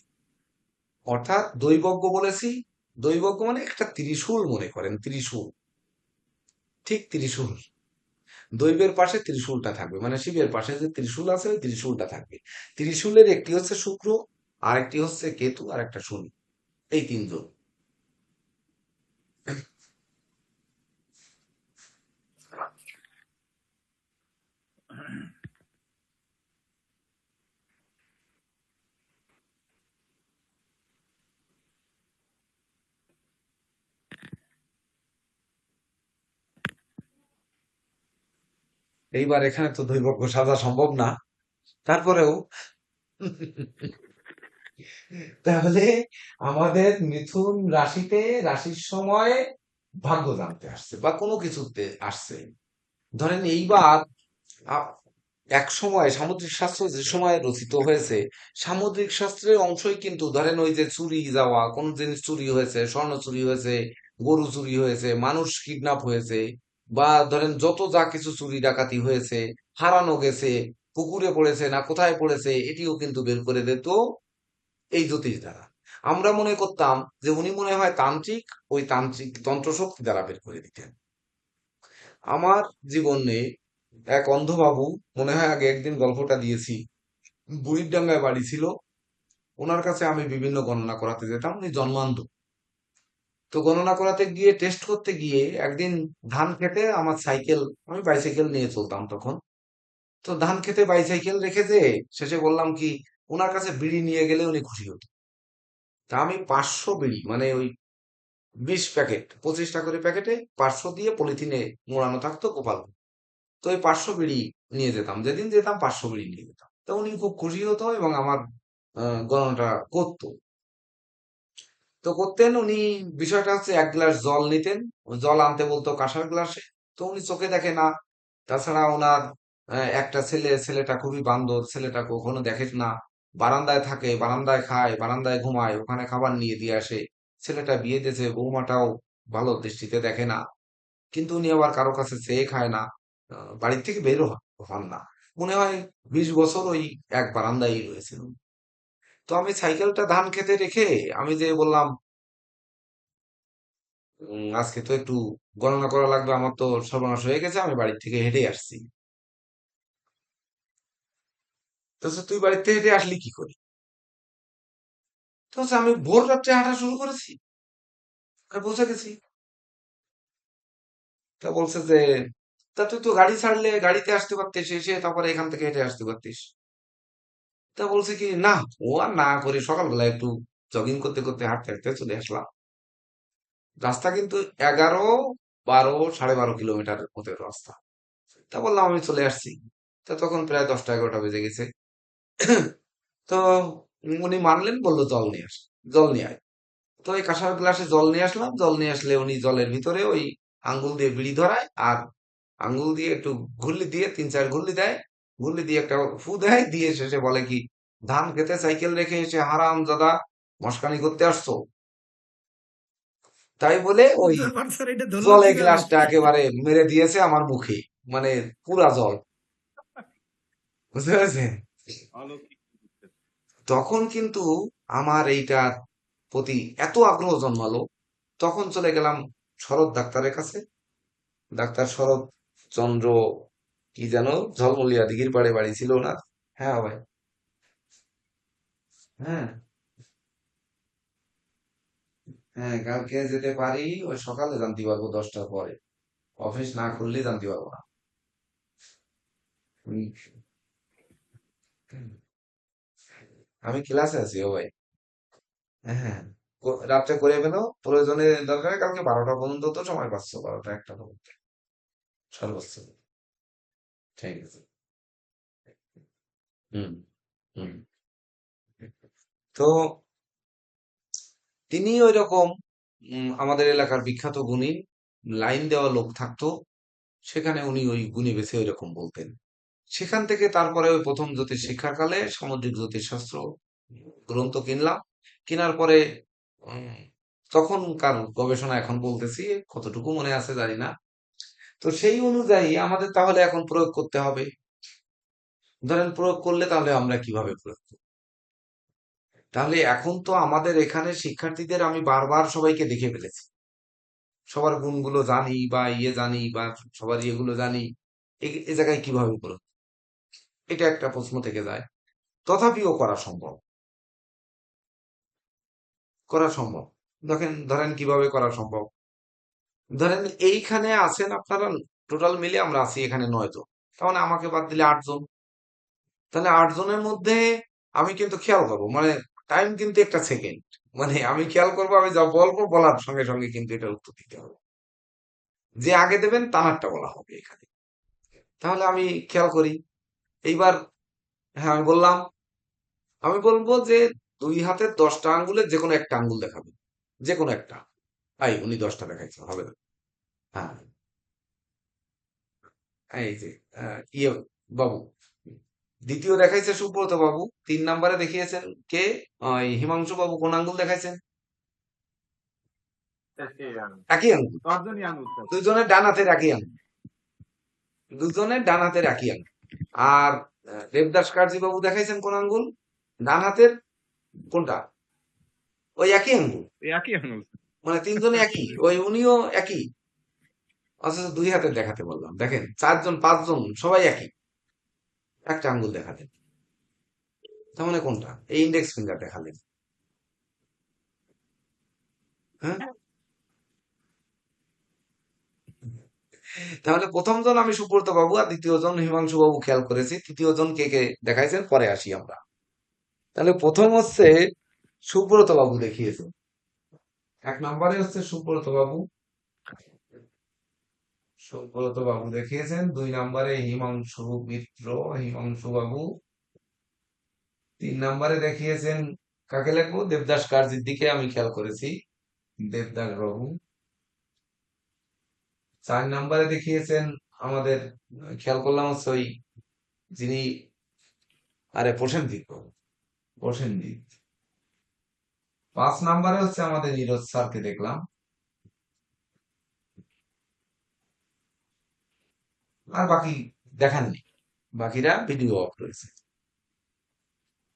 অর্থাৎ দৈবজ্ঞ বলেছি, দৈবজ্ঞ মানে একটা ত্রিশূল মনে করেন, ত্রিশূল, ঠিক ত্রিশূল। দৈবের পাশে ত্রিশূলটা থাকবে, মানে শিবের পাশে যে ত্রিশূল আছে ওই ত্রিশূলটা থাকবে। ত্রিশূলের একটি হচ্ছে শুক্র, আরেকটি হচ্ছে কেতু, আর একটা শনি, এই তিনজন। এইবার এখানে তো দৈবজ্ঞ সাজা সম্ভব না, তারপরেও তাহলে আমাদের মিথুন রাশিতে, রাশির সময় ভাগ্য জানতে আসছে বা কোনো কিছুতে আসছে। ধরেন এইবার আ- এক সময় সামুদ্রিক শাস্ত্র যে সময় রচিত হয়েছে, সামুদ্রিক শাস্ত্রের অংশই কিন্তু ধরেন ওই যে চুরি যাওয়া, কোন জিনিস চুরি হয়েছে, স্বর্ণ চুরি হয়েছে, গরু চুরি হয়েছে, মানুষ কিডন্যাপ হয়েছে, বা ধরেন যত যা কিছু চুরি ডাকাতি হয়েছে, হারানো গেছে, পুকুরে পড়েছে না কোথায় পড়েছে, এটিও কিন্তু বের করে দিত এই জ্যোতিষ দ্বারা। আমরা মনে করতাম যে উনি মনে হয় তান্ত্রিক, ওই তান্ত্রিক তন্ত্রশক্তি দ্বারা বের করে দিতেন। আমার জীবনে এক অন্ধবাবু, মনে হয় আগে একদিন গল্পটা দিয়েছি, বুড়িরডাঙ্গায় বাড়ি ছিল, ওনার কাছে আমি বিভিন্ন গণনা করাতে যেতাম, উনি জন্মান্ধ। তো গণনা করাতে গিয়ে, টেস্ট করতে গিয়ে একদিন ধান খেতে আমার সাইকেল, আমি বাইসাইকেল নিয়ে চলতাম তখন, তো ধান খেতে বাইসাইকেল রেখে যে শেষে বললাম কি, ওনার কাছে বিড়ি নিয়ে গেলে উনি খুশি হতো। তা আমি 500 বিড়ি, মানে ওই 20 প্যাকেট, 25টা করে প্যাকেটে 500 দিয়ে পলিথিনে মোড়ানো থাকতো গোপাল। তো ওই 500 বিড়ি নিয়ে যেতাম, যেদিন যেতাম 500 বিড়ি নিয়ে যেতাম। তো উনি খুব খুশি হতো এবং আমার গণনাটা করতো। তো করতেন উনি। বিষয়টা হচ্ছে 1 গ্লাস জল নিতেন, ওই জল আনতে বলতো কাঁসার গ্লাসে। তো উনি চোখে দেখে না। তাছাড়া ওনার একটা ছেলে, ছেলেটা খুবই বান্দর, ছেলেটা কখনো দেখে না। বারান্দায় থাকে, বারান্দায় খায়, বারান্দায় ঘুমায়, ওখানে খাবার নিয়ে দিয়ে আসে। ছেলেটা বিয়ে দিয়েছে, বৌমাটাও ভালো দৃষ্টিতে দেখে না। কিন্তু উনি আবার কারো কাছে চেয়ে খায় না, বাড়ির থেকে বেরও হন না। মনে হয় 20 বছর ওই এক বারান্দায় রয়েছেন। তো আমি সাইকেলটা ধান খেতে রেখে আমি যে বললাম, আজকে তো একটু গণনা করা লাগবে, আমার তো সর্বনাশ হয়ে গেছে, আমি বাড়ি থেকে হেঁটে আসছি। তো বলছে, তুই বাড়িতে হেঁটে আসলি কি করে? তো বলছে, আমি ভোর রাত্রে হাঁটা শুরু করেছি, আমি পৌঁছে গেছি। তা বলছে যে, তা তুই তো গাড়ি ছাড়লে গাড়িতে আসতে পারতিস, এসে তারপরে এখান থেকে হেঁটে আসতে পারতিস। তা বলছে কি, না, ও আর না করে সকালবেলা একটু জগিং করতে করতে হাঁটতে হাঁটতে চলে আসলাম। রাস্তা কিন্তু 11, 12, 12.5 কিলোমিটারের মতো রাস্তা। তা বললাম আমি চলে আসছি। তা তখন প্রায় 10টা 11টা বেজে গেছে। তো উনি মানলেন, বললো জল নিয়ে আস, জল নিয়ে আয়। তো ওই কাঁসার গ্লাসে জল নিয়ে আসলাম। জল নিয়ে আসলে উনি জলের ভিতরে ওই আঙ্গুল দিয়ে বিড়ি ধরায়, আর আঙ্গুল দিয়ে একটু ঘুরলি দিয়ে 3-4 ঘুরলি দেয়, ঘুরলি দিয়ে একটা ফু দেয়, দিয়ে শেষে বলে কি, ধান খেতে সাইকেল রেখে এসে হারাম দাদা মস্কানি করতে আসছো। তাই বলে ওই বুঝতে স্যার, এটা ধরলো জলের কিভাবে? গ্লাসটা একেবারে মেরে দিয়েছে আমার মুখে, মানে পুরা জল, বুঝতে পেরেছেন? অলৌকিক কিছু। তখন কিন্তু আমার এইটার প্রতি এত আগ্রহ জন্মালো, তখন চলে গেলাম শরৎ ডাক্তারের কাছে। ডাক্তার শরৎ চন্দ্র কি যেন, ঝলমলিয়া দিঘির পাড়ে বাড়ি ছিল ওনার। হ্যাঁ ভাই, হ্যাঁ, হ্যাঁ, কালকে যেতে পারি, ওই সকালে জানতে পারবো 10টার পরে, অফিস না খুললে জানতে পারবো না। উম, আমি ক্লাসে আছি ও ভাই। হ্যাঁ, রাত্রে করে ফেলো, প্রয়োজনে দরকারে কালকে 12টা পর্যন্ত তো সময় পাচ্ছ, 12টা 1টা পর্যন্ত সর্বোচ্চ। ঠিক আছে। হুম, হুম। তো তিনি ওই রকম, আমাদের এলাকার বিখ্যাত গুণী লাইন দেওয়া লোক থাকতো, সেখানে উনি ওই গুণী বেছে ওই রকম বলতেন। সেখান থেকে তারপরে ওই প্রথম জ্যোতিষ শিক্ষার কালে সামুদ্রিক জ্যোতিষশাস্ত্র গ্রন্থ কিনলাম। কেনার পরে উম, তখনকার গবেষণা এখন বলতেছি, কতটুকু মনে আছে জানি না। তো সেই অনুযায়ী আমাদের তাহলে এখন প্রয়োগ করতে হবে। ধরেন প্রয়োগ করলে তাহলে আমরা কিভাবে প্রয়োগ করব? তাহলে এখন তো আমাদের এখানে শিক্ষার্থীদের আমি বারবার সবাইকে দেখে ফেলেছি, সবার গুণগুলো জানি বা ইয়ে জানি বা সবার ইয়েগুলো জানি, এ জায়গায় কিভাবে প্রয়োগ, এটা একটা প্রশ্ন থেকে যায়। তথাপিও করা সম্ভব, করা সম্ভব। দেখেন, ধরেন কিভাবে করা সম্ভব। ধরেন এইখানে আছেন আপনারা, টোটাল মিলে আমরা আছি এখানে 9 জন, তার মানে আমাকে বাদ দিলে 8 জন। তাহলে 8 জনের মধ্যে আমি কিন্তু খেয়াল করবো, মানে টাইম কিন্তু একটা সেকেন্ড, মানে আমি খেয়াল করবো, আমি যা বলবো বলার সঙ্গে সঙ্গে কিন্তু এটার উত্তর দিতে হবে। যে আগে দেবেন তানারটা বলা হবে এখানে। তাহলে আমি খেয়াল করি এইবার। হ্যাঁ, আমি বললাম, আমি বলবো যে 2 হাতের 10টা আঙ্গুলের যে কোনো একটা আঙ্গুল দেখাবে, যে কোনো একটা। উনি 10টা দেখাইছে, হবে না? হ্যাঁ, এই যে ইয়ে বাবু, দ্বিতীয় দেখাইছে সুব্রত বাবু, 3 নম্বরে দেখিয়েছেন কে, হিমাংশু বাবু কোন আঙ্গুল দেখাইছেন? একই আঙ্গুল, তর্জনী আঙুল স্যার। দুজনের ডান হাতের একই আঙ্গুল, দুজনের ডান হাতের একই আঙ্গুল। আর দেবদাস কার্জি বাবু দেখাইছেন কোন আঙ্গুল? ডান হাতের কোনটা? ওই একই আঙ্গুল, এই একই আঙুল স্যার। মানে 3জনে একই, ওই উনিও একই, অথচ 2 হাতের দেখাতে বললাম। দেখেন, 4 জন 5 জন সবাই একই, একটা আঙ্গুল দেখালেন। তার মানে কোনটা? এই ইন্ডেক্স ফিঙ্গার দেখালেন। হ্যাঁ, তাহলে প্রথম জন আমি সুব্রত বাবু আর দ্বিতীয় জন হিমাংশু বাবু খেয়াল করেছি, তৃতীয় জন কে কে দেখাইছেন পরে আসি আমরা। তাহলে প্রথম হচ্ছে সুব্রত বাবু দেখিয়েছে, 1 নম্বরে হচ্ছে সুব্রত বাবু, সুব্রত বাবু দেখিয়েছেন। 2 নম্বরে হিমাংশু মিত্র, হিমাংশু বাবু। 3 নম্বরে দেখিয়েছেন, কাকে লিখবো, দেবদাস কার্জির দিকে আমি খেয়াল করেছি, দেবদাস বাবু। 4 নম্বরে দেখিয়েছেন আমাদের, খেয়াল করলাম হচ্ছে ওই যিনি, আরে প্রসেনজিৎ বাবু, প্রসেনজিৎ। 5 নম্বরে হচ্ছে আমাদের নীরজ স্যারকে দেখলাম। আর বাকি দেখাননি, বাকিরা ভিডিও অফ রয়েছে।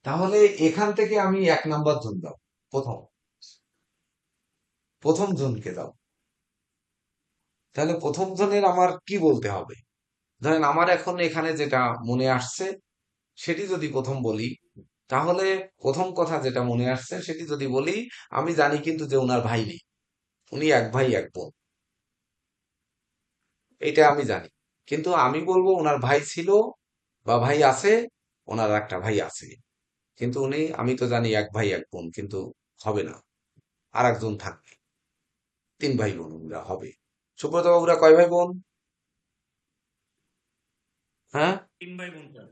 তাহলে এখান থেকে আমি 1 নম্বর জন দাও, প্রথম প্রথম জনকে দাও। তাহলে প্রথম জনের আমার কি বলতে হবে? ধরেন আমার এখন এখানে যেটা মনে আসছে সেটি যদি প্রথম বলি, তাহলে প্রথম কথা যেটা মনে আসছে সেটি যদি বলি, আমি জানি কিন্তু যে ওনার ভাই নেই, উনি এক ভাই এক বোন, এটা আমি জানি। কিন্তু আমি বলবো ওনার ভাই ছিল বা ভাই আছে, ওনার একটা ভাই আছে, কিন্তু উনি, আমি তো জানি এক ভাই এক বোন, কিন্তু হবে না, আর একজন থাকবে, 3 ভাই বোন ওরা হবে। সুব্রত বাবুরা কয় ভাই বোন? হ্যাঁ, 3 ভাই বোন স্যার।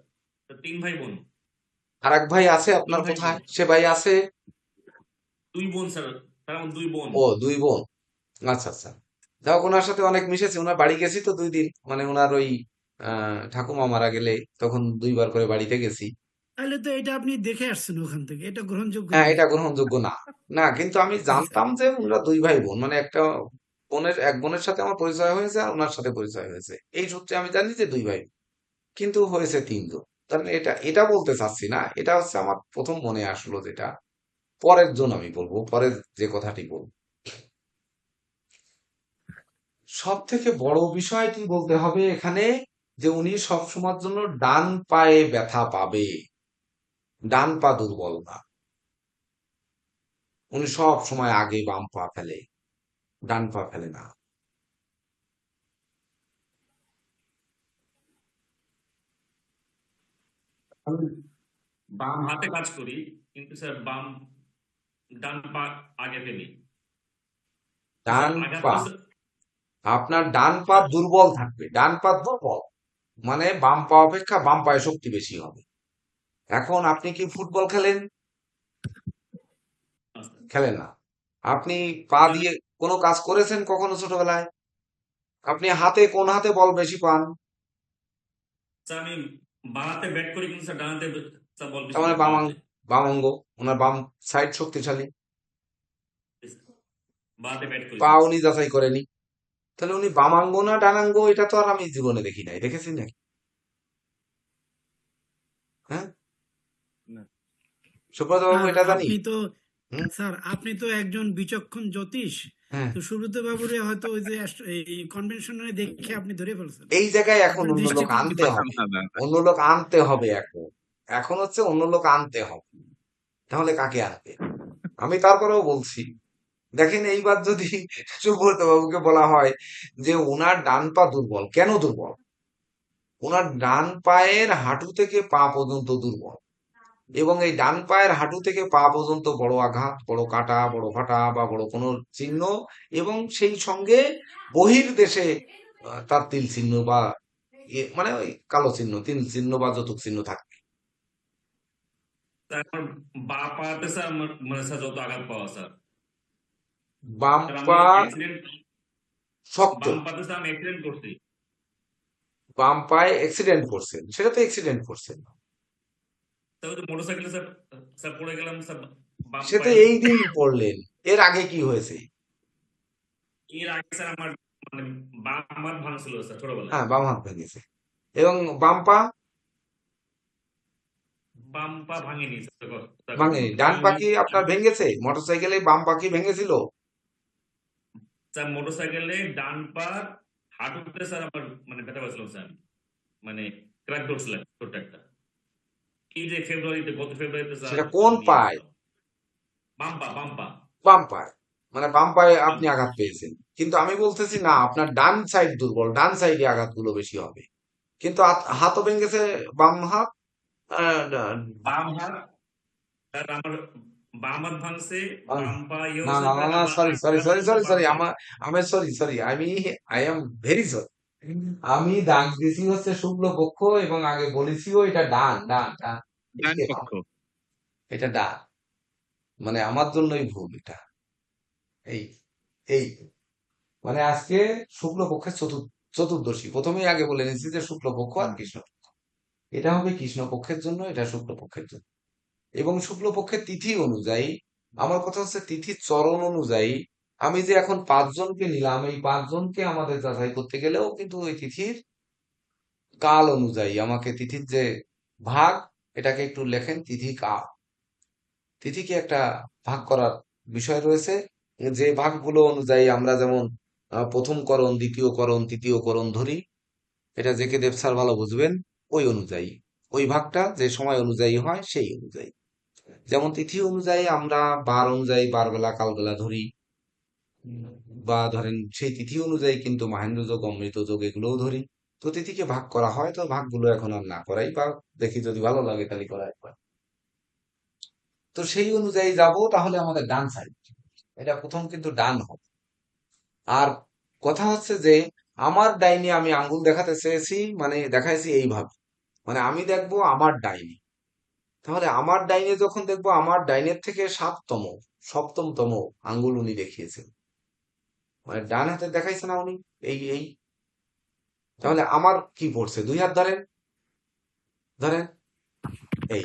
তো 3 ভাই বোন। আর এক ভাই আছে তিন আপনার ভাই বোন কোথায়, সে ভাই আছে? 2 বোন স্যার। তার আমার 2 বোন। ও, 2 বোন। আচ্ছা আচ্ছা, যাও, ওনার সাথে অনেক মিশেছি, ওনার বাড়ি গেছি তো 2 দিন, মানে ওনার ওই ঠাকুমা মারা গেলে তখন 2বার করে বাড়িতে গেছি। তাহলে তো এটা আপনি দেখে আসছেন ওখান থেকে, এটা গ্রহণযোগ্য হ্যাঁ, নয়। এটা গ্রহণযোগ্য না। না, কিন্তু আমি জানতাম যে ওনারা 2 ভাই বোন, মানে একটা এক বোনের সাথে আমার পরিচয় হয়েছে আর ওনার সাথে পরিচয় হয়েছে, এই সূত্রে আমি জানি যে 2 ভাই, কিন্তু হয়েছে 3 জন। তাহলে এটা এটা বলতে চাচ্ছি না, এটা হচ্ছে আমার প্রথম মনে আসলো যেটা। পরের জন আমি বলবো, পরের যে কথাটি বলবো, সব থেকে বড় বিষয়টি বলতে হবে এখানে, যে উনি সব সময়ের জন্য ডান পায়ে ব্যথা পাবে, ডান পা দুর্বল না, উনি সব সময় আগে বাম পা ফেলে, ডান পা ফেলে না। আমি বাম হাতে কাজ করি, কিন্তু স্যার ডান পা আগে ফেলি। তো স্যার ডান আঘাত পা, তো স্যার। আপনার ডান পা স্যার, দুর্বল থাকবে, ডান পা দুর্বল, মানে বাম পা অপেক্ষা বাম পায়ে শক্তি বেশি হবে। এখন আপনি কি ফুটবল খেলেন? না স্যার। খেলেন না। আপনি পা না, দিয়ে কোনো কাজ করেছেন কখনো ছোটবেলায়? আপনি হাতে কোন হাতে বল বেশি পান? স্যার আমি বাঁ হাতে ব্যাট করি, কিন্তু স্যার ডান হাতে স্যার বল তার বেশি মানে পাই, বাম বাঁ হাতে। বাম অঙ্গ, ওনার বাম সাইড শক্তিশালী, বাঁ হাতে ব্যাট করি পা স্যার। উনি যাচাই করেনি। তাহলে উনি বামাঙ্গ না ডানাঙ্গ, এটা তো আর আমি জীবনে দেখি নাই, দেখেছি নাকি? হ্যাঁ, না। সুব্রত বাবু, আর এটা জানি। আপনি তো, হুম, স্যার আপনি তো একজন বিচক্ষণ জ্যোতিষ, হ্যাঁ। তো সুব্রত বাবুরে হয়তো ওই যে এই কনভেনশনে দেখে আপনি ধরে ফেলছেন, এই জায়গায় এখন আপনার অন্য দৃষ্টি লোক ত্রুটি আনতে পেয়েছেন। হবে, না, না, না। অন্য লোক আনতে হবে এখন, এখন হচ্ছে অন্য লোক আনতে হবে। তাহলে কাকে আনবে? আমি তারপরেও বলছি, দেখেন এইবার যদি সুব্রত বাবুকে বলা হয় যে ওনার ডান পা দুর্বল, কেন দুর্বল? ওনার ডান পায়ের হাঁটু থেকে পা পর্যন্ত দুর্বল, এবং এই ডান পায়ের হাঁটু থেকে পা পর্যন্ত বড় আঘাত, বড় কাটা, বড় ফাটা বা বড় কোনো চিহ্ন, এবং সেই সঙ্গে বহির্দেশে তার তিল চিহ্ন বা মানে ওই কালো চিহ্ন, তিল চিহ্ন বা যৌতুক চিহ্ন থাকবে। স্যার আমার বাঁ পাতে স্যার মানে স্যার যত আঘাত পাওয়া স্যার। বাম স্যার আমি পা অ্যাক্সিডেন্ট, শক্ত, বাম পাতে স্যার আমি অ্যাক্সিডেন্ট করছি। বাম পায়ে অ্যাক্সিডেন্ট করছেন, সেটা তো অ্যাক্সিডেন্ট করছেন, স্যার ওই যে মোটরসাইকেলে স্যার, স্যার পড়ে গেলাম স্যার, বাম সে তো পায়ে। এই দিন পড়লেন, এর আগে কি হয়েছে? এর আগে স্যার আমার মানে বাম হাত ভাঙছিল স্যার ছোটবেলায়। হ্যাঁ, বাম হাত ভেঙেছে, এবং বাম পা বাম পা ভাঙেনি স্যার স্যার ভাঙেনি, কখনো। ডান আমি পা ওই কি আপনার ভেঙেছে? মোটরসাইকেলে বাম পা কি ভেঙেছিল? স্যার মোটরসাইকেলে ডান পা হাঁটুতে স্যার আমার মানে ব্যথা পাচ্ছিলাম স্যার। মানে ক্র্যাক ধরছিলাম ছোট্ট একটা। এই যে ফেব্রুয়ারিতে, গত ফেব্রুয়ারিতে স্যার সেটা কোন নিয়ে পায়? গেছিলাম। বাম পা, বাম পা। বাম পায়ে, মানে বাম পায়ে বাম আপনি পা। আঘাত পেয়েছেন, কিন্তু আমি বলতেছি না আপনার ডান সাইড দুর্বল, ডান সাইডে আঘাতগুলো বেশি হবে। কিন্তু হাতও ভেঙেছে, বাম হাত, বাম হাত আর আমার বাম হাত ভাঙছে, আহ, বাম পা ইয়ে না হয়েছে, না না প্লাস না, আমার সরি সরি আঙ্গুলটা সরি ভাঙছে সরি বাম সরি, সাইড। আমি sorry sorry, I am very sorry. আমি দাগ দিছি হচ্ছে শুক্লপক্ষ, এবং আগে বলেছিও এটা ডান ডান ডান। ডান এ বাবা, পক্ষ। এটা ডান, মানে আমার জন্যই ভুল এটা। এই এই মানে আজকে শুক্লপক্ষের চতুর্দশী, প্রথমেই আগে বলে নিচ্ছি যে শুক্লপক্ষ আর কৃষ্ণপক্ষ। এটা হবে কৃষ্ণপক্ষের জন্য, এটা শুক্লপক্ষের জন্য। এবং শুক্লপক্ষের তিথি অনুযায়ী, আমার কথা হচ্ছে তিথির চরণ অনুযায়ী, আমি যে এখন 5 জনকে নিলাম, এই 5 জনকে আমাদের যাচাই করতে গেলেও কিন্তু ওই তিথির কাল অনুযায়ী আমাকে তিথির যে ভাগ, এটাকে একটু লেখেন, তিথি কাল, তিথিকে একটা ভাগ করার বিষয় রয়েছে। যে ভাগগুলো অনুযায়ী আমরা যেমন প্রথম করণ, দ্বিতীয় করণ, তৃতীয় করণ ধরি, এটা যে কে দেব স্যার ভালো বুঝবেন, ওই অনুযায়ী, ওই ভাগটা যে সময় অনুযায়ী হয় সেই অনুযায়ী। যেমন তিথি অনুযায়ী আমরা বার অনুযায়ী বারবেলা কালবেলা ধরি, বা ধরেন সেই তিথি অনুযায়ী কিন্তু মাহেন্দ্র যোগ, অমৃত যোগ এগুলোও ধরি। তো তিথিকে ভাগ করা হয়, তো ভাগগুলো এখন আর না করাই, বা দেখি যদি ভালো লাগে তাহলে করা একবার। তো সেই অনুযায়ী যাব, তাহলে আমাদের ডান সাইড, এটা প্রথম কিন্তু ডান হবে। আর কথা হচ্ছে যে আমার ডাইনে আমি আঙ্গুল দেখাতে চেয়েছি, মানে দেখাইছি এইভাবে, মানে আমি দেখবো আমার ডাইনে, তাহলে আমার ডাইনে যখন দেখবো, আমার ডাইনের থেকে সপ্তমতম আঙ্গুল উনি দেখিয়েছেন, মানে ডান হাতে দেখাইছে না উনি, এই তাহলে আমার কি পড়ছে, 2 হাত ধরেন, ধরেন, এই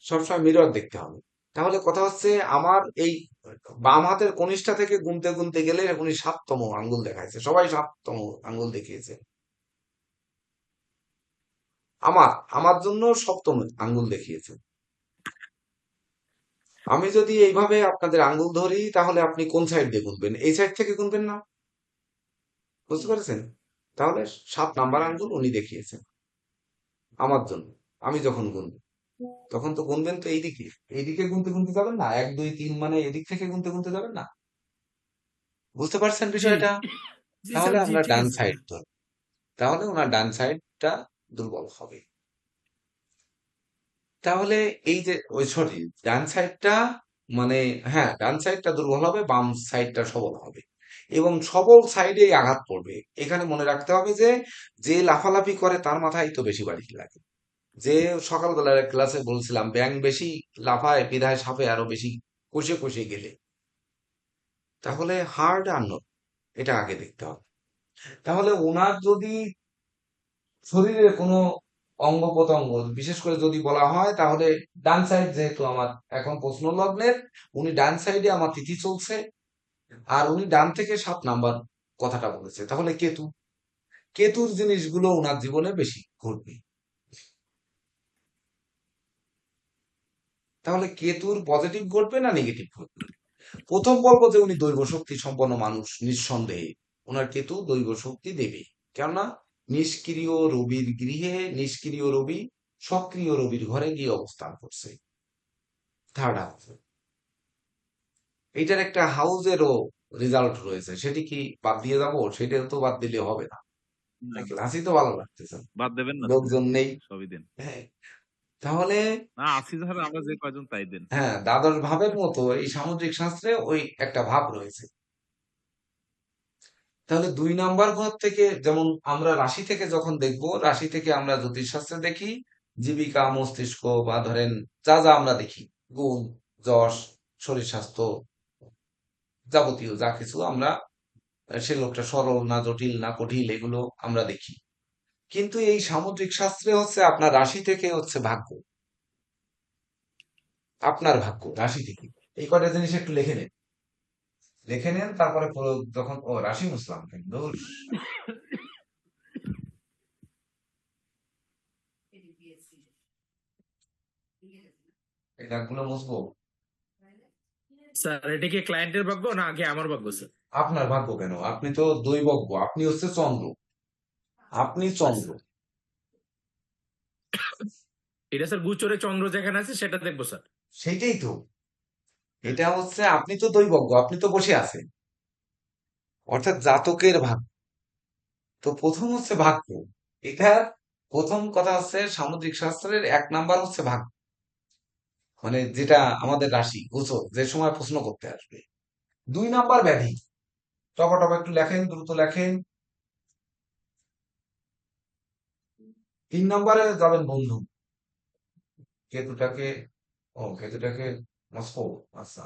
সবসময় মিরর দেখতে হবে। তাহলে কথা হচ্ছে আমার এই বাম হাতের কনিষ্ঠা থেকে গুনতে গুনতে গেলে উনি 7তম আঙ্গুল দেখাইছে, সবাই 7তম আঙ্গুল দেখিয়েছে, আমার জন্য 7তম আঙ্গুল দেখিয়েছে। আমি যদি এইভাবে আপনাদের আঙ্গুল ধরি, তাহলে আপনি কোন সাইড দিয়ে গুনবেন, এই সাইড থেকে গুনবেন না, বুঝতে পেরেছেন? তাহলে 7 নাম্বার আঙ্গুল উনি দেখিয়েছেন আমার জন্য। আমি যখন গুনবো, তখন তো গুনবেন তো এইদিকে, এইদিকে গুনতে গুনতে যাবেন না, 1 2 3 মানে এদিক থেকে গুনতে গুনতে যাবেন না, বুঝতে পারছেন জি বিষয়টা? জি তাহলে স্যার, জি আমরা ঠিক ডান আছে। সাইড ধরব, তাহলে ওনার ডান সাইডটা দুর্বল হবে। তাহলে এই যে ওই সরি, ডান সাইডটা, মানে হ্যাঁ ডান সাইডটা দুর্বল হবে, বাম সাইডটা সবল হবে, এবং সবল সাইডে আঘাত পড়বে। এখানে মনে রাখতে হবে যে যে লাফালাফি করে তার মাথায় তো বেশি বাড়ি লাগে। যে সকালবেলার ক্লাসে বলছিলাম, ব্যাং বেশি লাফায় বিধায় সাপে আরো বেশি কষে কষে গেলে, তাহলে হার্ড আর নট, এটা আগে দেখতে হবে। তাহলে ওনার যদি শরীরের কোনো অঙ্গ প্রত্যঙ্গ, বিশেষ করে যদি বলা হয়, তাহলে ডান সাইড, যেহেতু আমার এখন প্রশ্ন লগ্নের, উনি ডান সাইডে আমার তিথি চলছে, আর উনি ডান থেকে 7 নাম্বার কথাটা বলেছে, তাহলে কেতুর জিনিসগুলো ওনার জীবনে বেশি ঘটবে। তাহলে কেতুর পজিটিভ ঘটবে না নেগেটিভ ঘটবে? প্রথম বলবো যে উনি দৈব শক্তি সম্পন্ন মানুষ, নিঃসন্দেহে ওনার কেতু দৈব শক্তি দেবে। কেননা নিষ্ক্রিয় রবির গৃহে নিষ্ক্রিয় রবি সক্রিয় রবির ঘরে গিয়ে অবস্থান করছে, থার্ড হাউস। এইটার একটা হাউজেরও রেজাল্ট রয়েছে, সেটি কি বাদ দিয়ে যাবো? সেটা তো বাদ দিলে হবে না, না, ক্লাসই তো ভালো লাগতেছে না, বাদ দেবেন না স্যার, লোকজন নেই। সবই দেন। হ্যাঁ, তাহলে না, আসি ধর আমরা যে কয়জন তাই দেন। হ্যাঁ, দ্বাদশ ভাবের মতো এই সামুদ্রিক শাস্ত্রে ওই একটা ভাব রয়েছে। তাহলে 2 নাম্বার ঘর থেকে, যেমন আমরা রাশি থেকে যখন দেখবো, রাশি থেকে আমরা জ্যোতিষশাস্ত্রে দেখি জীবিকা, মস্তিষ্ক, বা ধরেন যা যা আমরা দেখি, গুণ, যশ, শরীর স্বাস্থ্য, যাবতীয় যা কিছু আমরা, সে লোকটা সরল না জটিল না কঠিল, এগুলো আমরা দেখি। কিন্তু এই সামুদ্রিক শাস্ত্রে হচ্ছে আপনার রাশি থেকে হচ্ছে ভাগ্য, আপনার ভাগ্য রাশি থেকে। এই কয়টা জিনিস একটু লিখে নেন, তারপরে যখন রাশি মুসলাম দোষ, এই দাগগুলো মুছবো। স্যার এটা কি ক্লায়েন্টের ভাগ্য না আগে আমার ভাগ্য স্যার? আপনার ভাগ্য কেন? আপনি তো দৈবজ্ঞ, আপনি হচ্ছে চন্দ্র, আপনি চন্দ্র। এটা স্যার গোচরে চন্দ্র যেখানে আছে সেটা দেখবো স্যার। সেইটাই তো, এটা হচ্ছে আপনি তো দৈবজ্ঞ, আপনি তো বসে আছেন, অর্থাৎ জাতকের ভাগ্য। তো প্রথম হচ্ছে ভাগ্য। এটা প্রথম কথা হচ্ছে সামুদ্রিক শাস্ত্রের 1 নাম্বার হচ্ছে ভাগ্য, মানে যেটা আমাদের রাশি গোচর যে সময় প্রশ্ন করতে আসবে। 2 নাম্বার ব্যাধি। টপা টপা একটু লেখেন, দ্রুত লেখেন। 3 নম্বরে যাবেন বন্ধু। কেতুটাকে কেতুটাকে মস্কো। আচ্ছা,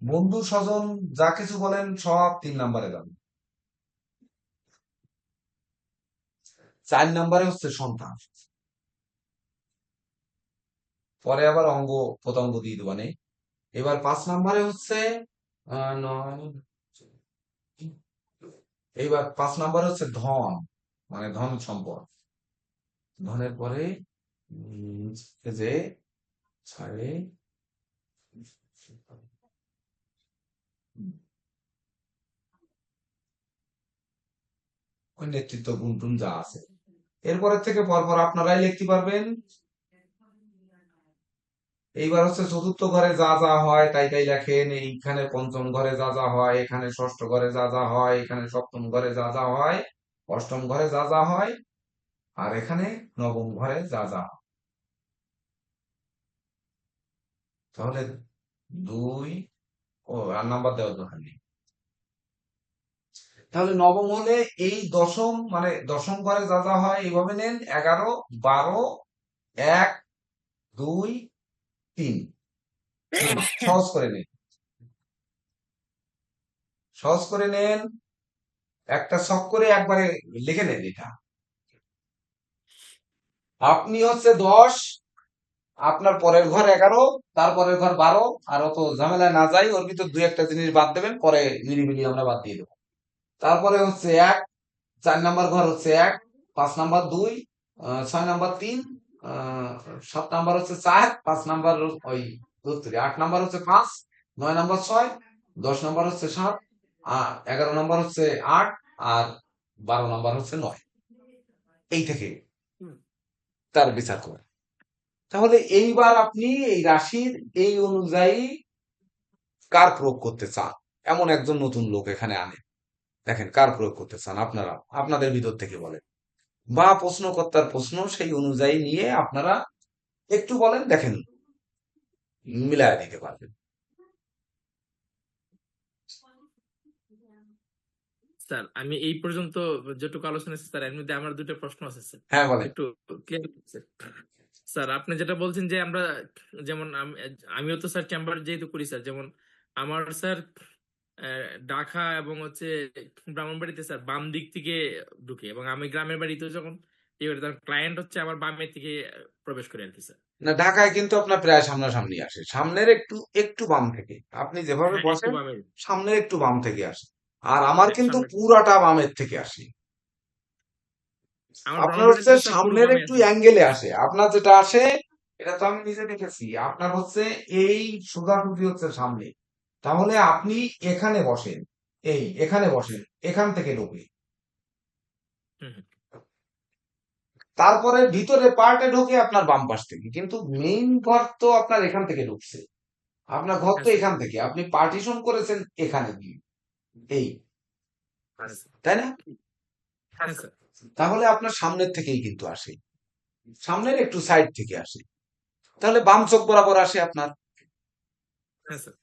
বন্ধু স্বজন যা কিছু বলেন সব 3 নম্বরে যাবে। 4 নম্বরে হচ্ছে সন্তান, পরে আবার অঙ্গ প্রত্যঙ্গ দিয়ে দেবানে। এবার 5 নম্বরে হচ্ছে নয়, এইবার 5 নম্বরে হচ্ছে ধন, মানে ধন সম্পদ। ধনের পরে এই যে ছয়, ওই নেতৃত্ব গুণ টুন যা আছে। এরপরের থেকে পরপর আপনারাই লিখতে পারবেন। এইবার হচ্ছে চতুর্থ ঘরে যা যা হয় তাই তাই লেখেন। এইখানে পঞ্চম ঘরে যা যা হয়, এখানে ষষ্ঠ ঘরে যা যা হয়, এখানে সপ্তম ঘরে যা যা হয়, অষ্টম ঘরে যা যা হয়, আর এখানে নবম ঘরে যা যা হয়। তাহলে 2 আর নাম্বার দেওয়ার দরকার নেই। তাহলে নবম হলে এই দশম, মানে দশম ঘরে যা যা হয় এইভাবে নেন। 11, 12, 1, 2, 3। সহজ করে নেন, সহজ করে নেন। একটা ছক করে একবারে লিখে নেন এটা। আপনি হচ্ছে 10, আপনার পরের ঘর 11, তারপরের ঘর 12। আর অত ঝামেলায় না যাই, ওর ভিতর 2-1টা জিনিস বাদ দেবেন, পরে মিলিমিলি আমরা বাদ দিয়ে দেবো। তারপরে হচ্ছে 1, 4 নাম্বার ঘর হচ্ছে 1, 5 নাম্বার 2, 6 নাম্বার 3, 7 নাম্বার হচ্ছে 4, 5 নাম্বার ওই 8 নাম্বার হচ্ছে 5, 9 নাম্বার 6, 10 নাম্বার হচ্ছে 7, 11 নাম্বার হচ্ছে 8, আর 12 নাম্বার হচ্ছে 9। এই থেকে তার বিচার করে। তাহলে এইবার আপনি এই রাশির এই অনুযায়ী কার প্রয়োগ করতে চান, এমন একজন নতুন লোক এখানে আনেন। দেখেন কার প্রয়োগ করতে চান আপনারা, আপনাদের ভিতর থেকে বলেন, বা প্রশ্নকর্তার প্রশ্ন সেই অনুযায়ী নিয়ে আপনারা একটু বলেন, দেখেন মিলায় দিতে পারবেন। স্যার আমি এই পর্যন্ত যেটুকু আলোচনা আছে স্যার, এর মধ্যে আমার 2টা প্রশ্ন আছে স্যার, হ্যাঁ বলেন। একটু ক্লিয়ার স্যার। স্যার আপনি যেটা বলছেন যে আমরা, যেমন আমিও তো স্যার চেম্বার যেহেতু করি স্যার, যেমন আমার স্যার ঢাকা এবং হচ্ছে ব্রাহ্মণবাড়িতে স্যার বাম দিক থেকে ঢুকে, এবং আমি গ্রামের বাড়িতে যখন ক্লায়েন্ট হচ্ছে আমার বামের থেকে প্রবেশ করে আর কি স্যার। না, ঢাকায় কিন্তু আপনার প্রায় সামনাসামনি আসে, সামনের একটু একটু বাম থেকে আপনি যেভাবে হ্যাঁ একটু বসেন বামে, সামনের একটু বাম থেকে আসে। আর আমার কিন্তু সামনে পুরাটা বামের থেকে আসে। আমার আপনার হচ্ছে ব্রাহ্মণবাড়িতে স্যার পুরো সামনের বামে একটু আছে। অ্যাঙ্গেলে আসে। আপনার যেটা আসে এটা তো আমি নিজে দেখেছি, আপনার হচ্ছে এই সোজাসুজি হচ্ছে সামনে। তাহলে আপনি এখানে বসেন, এই এখানে বসেন, এখান থেকে ঢোকে। হুম, হুম। তারপরে ভিতরে পার্টে ঢোকে আপনার বাম পাশ থেকে, কিন্তু মেইন ঘর তো আপনার এখান থেকে ঢুকছে। আপনার ঘর হ্যাঁ তো স্যার, এখান থেকে, আপনি পার্টিশন করেছেন এখানে দিয়ে, এই, হ্যাঁ স্যার, তাই না? হ্যাঁ স্যার, তাহলে আপনার সামনের থেকেই কিন্তু আসে, সামনের একটু সাইড থেকে আসে। তাহলে বাম চোখ বরাবর আসে আপনার, হ্যাঁ স্যার।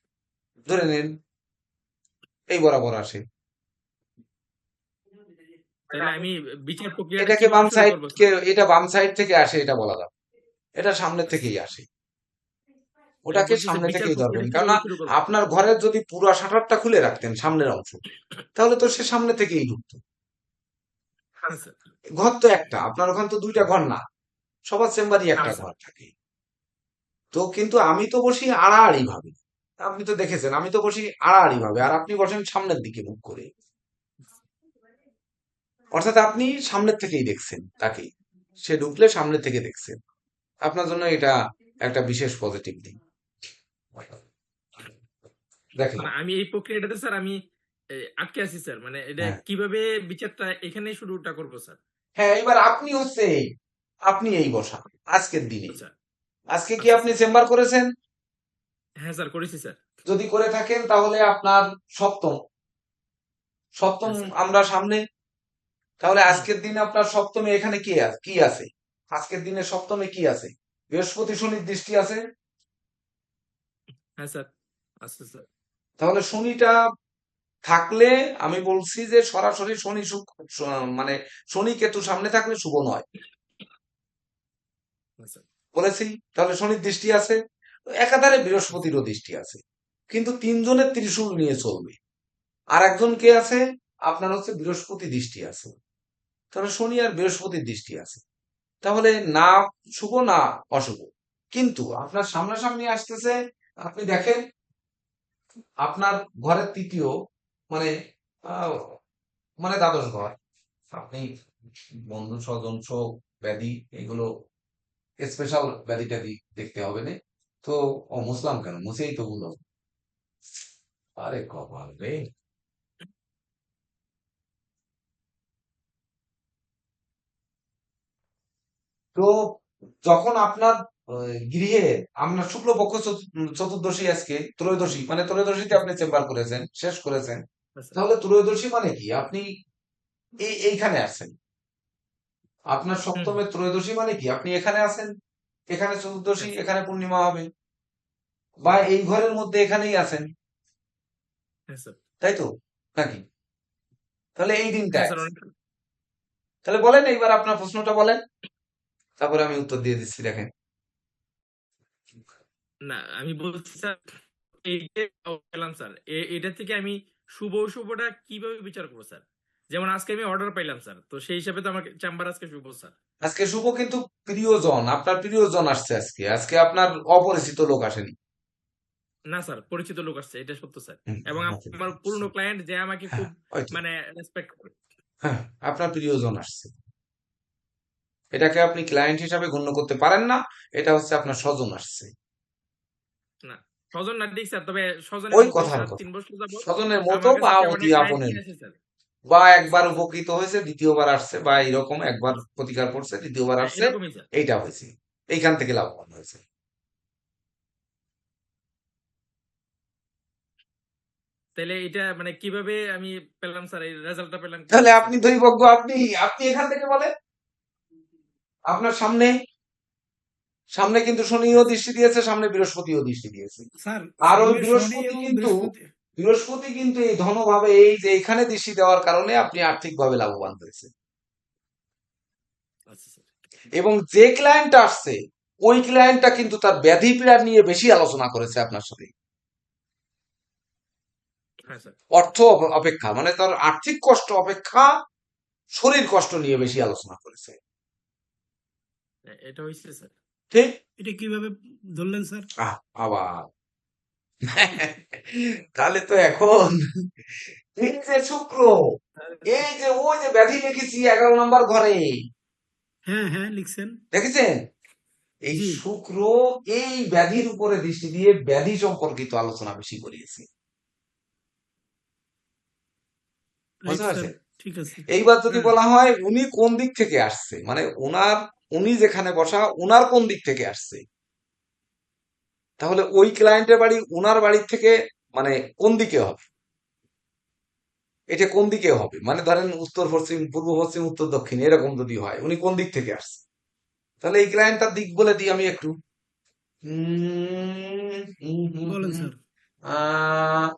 ধরে নিন এই বরাবর আসে। তাহলে আমি বিচার প্রক্রিয়াটা এটাকে কিভাবে বাম শুরু সাইড, করবো স্যার? এটা বাম সাইড থেকে আসে এটা বলা যাবে, এটা সামনের থেকেই আসে। আমি ওটাকে বলতেছি সামনে বিচার থেকেই ধরবেন, প্রক্রিয়াটা কেননা কিভাবে শুরু করবো? আপনার ঘরের যদি পুরো শাটারটা খুলে রাখতেন সামনের অংশ, তাহলে তো সে সামনে থেকেই ঢুকতো। হ্যাঁ স্যার, ঘর তো একটা, আপনার ওখানে তো 2টা ঘর না, সবার চেম্বারই হ্যাঁ একটা স্যার, ঘর থাকে। তো কিন্তু আমি তো বসি আড়াআড়ি ভাবে, আপনি তো দেখেছেন আমি তো বসি আড়াআড়ি ভাবে, আর আপনি বসেন সামনের দিকে মুখ করে। অর্থাৎ আপনি সামনের থেকেই দেখছেন তাকে, সে ঢুকলে সামনে থেকে দেখছেন। আপনার জন্য এটা একটা বিশেষ পজিটিভ দিক। দেখেন, মানে আমি এই প্রক্রিয়াটাতে স্যার আমি আটকে আছি স্যার, মানে এটা হ্যাঁ কিভাবে বিচারটা এখানে শুরুটা করবো স্যার? হ্যাঁ, এবার আপনি হচ্ছে এই, আপনি এই বসা আজকের দিনে। আচ্ছা, আজকে কি আচ্ছা আপনি স্যার, চেম্বার করেছেন? হ্যাঁ স্যার করেছি স্যার। যদি করে থাকেন তাহলে আপনার সপ্তম হ্যাঁ স্যার। আমরা সামনে। তাহলে হুম। আজকের দিনে আপনার সপ্তমে এখানে কি আছে? আজকের দিনে সপ্তমে কি আছে? বৃহস্পতি শনির দৃষ্টি আছে। হ্যাঁ স্যার আছে স্যার। তাহলে শনিটা থাকলে আমি বলছি যে সরাসরি শনি মানে শনি কেতু সামনে থাকলে শুভ নয়, হ্যাঁ স্যার। বলেছি। তাহলে শনির দৃষ্টি আছে, একাধারে বৃহস্পতিরও দৃষ্টি আছে, কিন্তু তিনজনের ত্রিশূল নিয়ে চলবে। আর একজন কে আছে? আপনার হচ্ছে বৃহস্পতি দৃষ্টি আছে। তাহলে শনি আর বৃহস্পতির দৃষ্টি আছে। তাহলে না শুভ না অশুভ। কিন্তু আপনার সামনাসামনি আসতেছে, আপনি দেখেন আপনার ঘরের তৃতীয় মানে আহ, মানে দ্বাদশ ঘর। আপনি বন্ধু স্বজন শোক ব্যাধি এগুলো স্পেশাল ব্যাধি ট্যাধি দেখতে হবে না। তো মুসলাম কেন মুছেই তো বলো। আরে কপাল রে। তো যখন আপনার গৃহে আপনার শুক্লপক্ষ চতুর্দশী, আজকে ত্রয়োদশী, মানে ত্রয়োদশীতে আপনি চেম্বার করেছেন, শেষ করেছেন। হ্যাঁ স্যার। তাহলে ত্রয়োদশী মানে কি? আপনি এইখানে আছেন। আপনার হুম হুম। সপ্তমের ত্রয়োদশী মানে কি? আপনি এখানে আছেন, এখানে চতুর্দশী, হ্যাঁ স্যার। এখানে পূর্ণিমা হবে, বা এই ঘরের মধ্যে এখানেই আছেন, হ্যাঁ স্যার। তাই তো নাকি? তাহলে এই হ্যাঁ দিনটায় স্যার অনেক। তাহলে বলেন এইবার আপনার প্রশ্নটা বলেন, তারপরে আমি উত্তর দিয়ে দিচ্ছি। দেখেন, না আমি বলছি স্যার এই যে পেলাম স্যার এটা থেকে আমি শুভ শুভটা কিভাবে বিচার করবো স্যার? যেমন আজকে আমি অর্ডার পাইলাম স্যার, তো সেই হিসাবে তো আমার চেম্বার আজকে শুভ স্যার। আজকে শুভ কিন্তু প্রিয়জন, আপনার প্রিয়জন আসছে আজকে, আজকে আপনার অপরিচিত লোক আসেনি। না স্যার পরিচিত লোক আসছে, এটা সত্য স্যার। হুম, এবং আমার পুরনো ক্লায়েন্ট যে আমাকে হ্যাঁ, খুব ওইতো। মানে রেসপেক্ট করে। হ্যাঁ, আপনার প্রিয়জন আসছে। এটাকে আপনি ক্লায়েন্ট হিসাবে গণ্য করতে পারেন না, এটা হচ্ছে আপনার স্বজন আসছে। না স্বজন না ঠিক স্যার, তবে স্বজনের ওই মতোই কথার স্যার কথা, 3 বছর যাবত স্বজনের মতো আমার কাছে বা কেমন অতি ক্লায়েন্ট আপনের, নিয়ে আসে স্যার। বা একবার উপকৃত হয়েছে দ্বিতীয়বার আসছে, বা এরকম একবার প্রতিকার করছে দ্বিতীয়বার হ্যাঁ আসছে, এরকমই স্যার। এইটা হয়েছে, এইখান থেকে লাভবান হয়েছে। তাহলে এটা মানে কিভাবে আমি পেলাম স্যার, এই রেজাল্টটা পেলাম তাহলে কিভাবে আপনি স্যার? দৈবজ্ঞ, আপনি আপনি এখান থেকে বলেন। আপনার সামনে সামনে কিন্তু শনিও হ্যাঁ স্যার। দৃষ্টি দিয়েছে, সামনে বৃহস্পতিও দৃষ্টি দিয়েছে। স্যার আর ওই সামনে শনি বৃহস্পতি এবং কিন্তু বৃহস্পতি। এই ধনভাবে, এই যে এখানে দৃষ্টি দেওয়ার কারণে আপনি আর্থিকভাবে লাভবান হয়েছে। আচ্ছা স্যার। এবং যে ক্লায়েন্ট আসছে, ওই ক্লায়েন্টটা কিন্তু তার ব্যাধি পীড়া নিয়ে বেশি আলোচনা করেছে আপনার সাথে, হ্যাঁ স্যার। অর্থ অপেক্ষা, মানে তার আর্থিক কষ্ট অপেক্ষা শরীর কষ্ট নিয়ে বেশি আলোচনা করেছে। এটা হয়েছে স্যার। ঠিক? এটা কিভাবে ধরলেন স্যার? আবার তাহলে তো এখন এই যে শুক্র, এই যে ওই যে ব্যাধি লিখেছি 11 নম্বর ঘরে, হ্যাঁ হ্যাঁ লিখছেন। দেখেছেন? এই জি। শুক্র এই ব্যাধির উপরে দৃষ্টি দিয়ে ব্যাধি সম্পর্কিত আলোচনা বেশি করিয়েছে। রাইট বুঝতে স্যার। পারছেন? ঠিক আছে। এইবার যদি হ্যাঁ। বলা হয় উনি কোন দিক থেকে আসছে, মানে উনি যেখানে বসা উনার কোন দিক থেকে আসছে, তাহলে ওই ক্লায়েন্টের বাড়ি উনার বাড়ির থেকে মানে কোন দিকে হবে? এটা কোন দিকে হবে, মানে ধরেন উত্তর পশ্চিম, পূর্ব পশ্চিম, উত্তর দক্ষিণ, এরকম যদি হয় উনি কোন দিক থেকে আসছে, তাহলে এই ক্লায়েন্টটার দিক বলে দিই আমি একটু। উম, হুম, হুম, বলেন হুম। স্যার। আহ,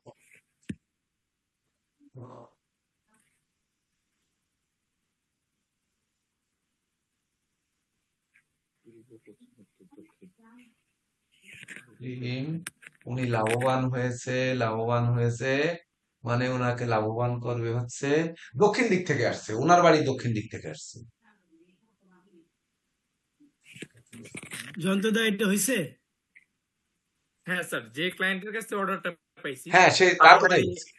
উনি লাভবান হয়েছে, মানে ওনাকে লাভবান করবে হচ্ছে দক্ষিণ দিক থেকে আসছে, ওনার বাড়ি দক্ষিণ দিক থেকে আসছে। জয়ন্তদা এটা হয়েছে? হ্যাঁ স্যার যে ক্লায়েন্টের কাছে অর্ডারটা পাইছি হ্যাঁ, সে তার তার কথাই বাড়ি, বলছি।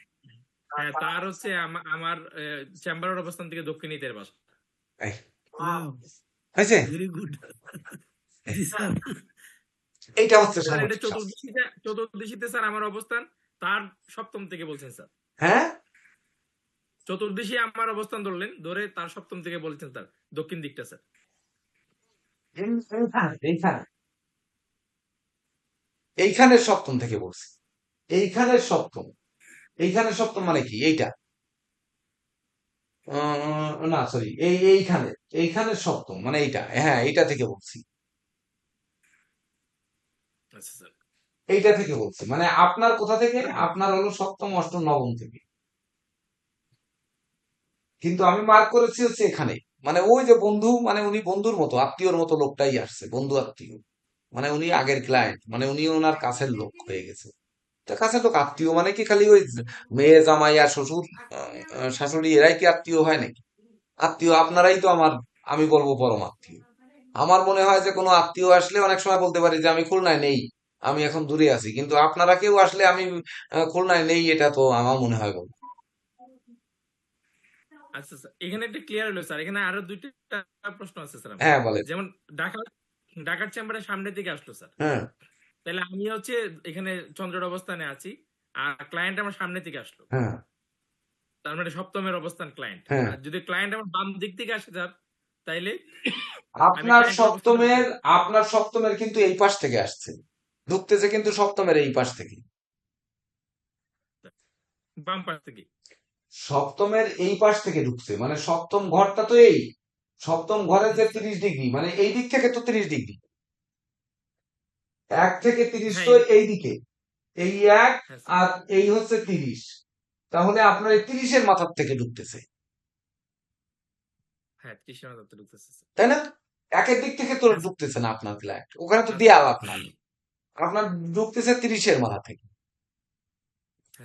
হ্যাঁ তার হচ্ছে আমার চেম্বারের অবস্থান থেকে দক্ষিণ ইতের বাসা। এই, ওয়াও, হয়েছে? Very good. জি স্যার। এইটা হচ্ছে স্যার এটা সামুদ্রিক শাস্ত্র। চতুর্দশীতে স্যার আমার অবস্থান, তার সপ্তম থেকে বলছেন স্যার। হ্যাঁ, চতুর্দশী আমার অবস্থান ধরলেন, ধরে তার সপ্তম থেকে বলছেন স্যার দক্ষিণ দিকটা স্যার। এইখানে এইখানের সপ্তম থেকে বলছি, এইখানের সপ্তম। এইখানের সপ্তম মানে কি? এইটা না সরি, এইখানের সপ্তম মানে এইটা, হ্যাঁ এইটা থেকে বলছি, আচ্ছা স্যার। এইটা থেকে বলছি। মানে আপনার কোথা থেকে? আপনার হলো সপ্তম, অষ্টম, নবম থেকে। কিন্তু আমি মার্ক করেছি হচ্ছে এখানে। মানে ওই যে বন্ধু, মানে উনি বন্ধুর মতো, আত্মীয়র মতো লোকটাই আসছে, বন্ধু আত্মীয়। মানে উনি আগের ক্লায়েন্ট, মানে উনি ওনার কাছের লোক হয়ে গেছে। তা কাছের লোক, আত্মীয় মানে কি খালি ওই মেয়ে জামাই আর শ্বশুর শাশুড়ি এরাই কি আত্মীয় হয় নাকি? আত্মীয় আপনারাই তো আমার, আমি বলবো পরম আত্মীয়। আমার মনে হয় যে কোনো আত্মীয় আসলে অনেক সময় বলতে পারি যে আমি খুলনায় নেই, আমি এখন দূরে আছি, কিন্তু আপনারা কেউ আসলে আমি খুলনায় নেই, এটা তো আমার মনে হয় বলবো। আচ্ছা স্যার, এখানে একটা ক্লিয়ার হলো স্যার, এখানে আরো দুইটা প্রশ্ন আছে স্যার আমার। হ্যাঁ বলেন। যেমন ঢাকা ঢাকার চেম্বারের সামনের দিকে আসলো স্যার, হ্যাঁ তাহলে আমি হচ্ছে এখানে চন্দ্রের অবস্থানে আছি, আর ক্লায়েন্ট আমার সামনে থেকে আসলো, হ্যাঁ তার মানে সপ্তমের অবস্থান ক্লায়েন্ট। হ্যাঁ। আর যদি ক্লায়েন্ট আমার বাম দিক থেকে আসে স্যার, তাইলে আমি আপনার ক্লায়েন্টের অবস্থানে সপ্তমের, বসে আপনার সপ্তমের কিন্তু এই পাশ থেকে আসছে, ঢুকতেছে কিন্তু সপ্তমের এই পাশ থেকে। বাম পাশ থেকে। সপ্তমের এই পাশ থেকে ঢুকছে, মানে সপ্তম ঘরটা তো এই, সপ্তম ঘরের যে 30 ডিগ্রি, মানে এই দিক থেকে তো 30 ডিগ্রি, 1 থেকে 30 হ্যাঁ তো এদিকে। এই দিকে, এই 1 হ্যাঁ স্যার। আর এই হচ্ছে 30, তাহলে আপনার এই 30-এর মাথার থেকে ঢুকতেছে, হ্যাঁ 30 মাথাতে ঢুকতেছে স্যার। তাই না? একের দিক থেকে তো হ্যাঁ স্যার। ঢুকতেছে না আপনার ক্লায়েন্ট, ওখানে তো হ্যাঁ দেয়াল আপনার, আপনার ঢুকতেছে 30-এর মাথা থেকে।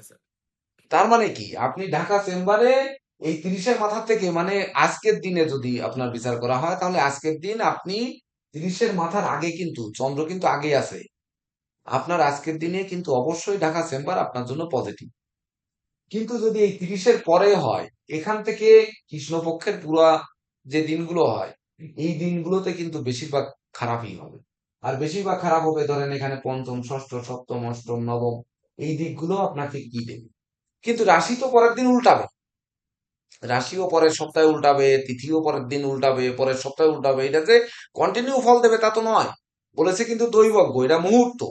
স্যার। তার মানে কি? আপনি ঢাকা চেম্বারে এই 30-এর মাথা থেকে, মানে আজকের দিনে যদি আপনার বিচার করা হয়, তাহলে আজকের দিন আপনি 30-এর মাথার আগে, কিন্তু চন্দ্র কিন্তু আগে আছে, আপনার আজকের দিনে কিন্তু অবশ্যই ঢাকা চেম্বার আপনার জন্য পজিটিভ। কিন্তু যদি এই 30-এর পরে হয়, এখান থেকে কৃষ্ণপক্ষের পুরা যে দিনগুলো হয়, এই দিনগুলোতে কিন্তু বেশিরভাগ খারাপই হবে। আর বেশিরভাগ খারাপ হবে, ধরেন এখানে পঞ্চম, ষষ্ঠ, সপ্তম, অষ্টম, নবম, এই দিকগুলো আপনাকে কি দেবে। কিন্তু রাশি তো পরের দিন উল্টাবে, রাশিও পরের সপ্তাহে উল্টাবে, তিথিও পরের দিন উল্টাবে, পরের সপ্তাহে উল্টাবে। এটা যে কন্টিনিউ ফল দেবে তা তো নয়, বলেছে কিন্তু দৈবজ্ঞ, এটা মুহূর্ত।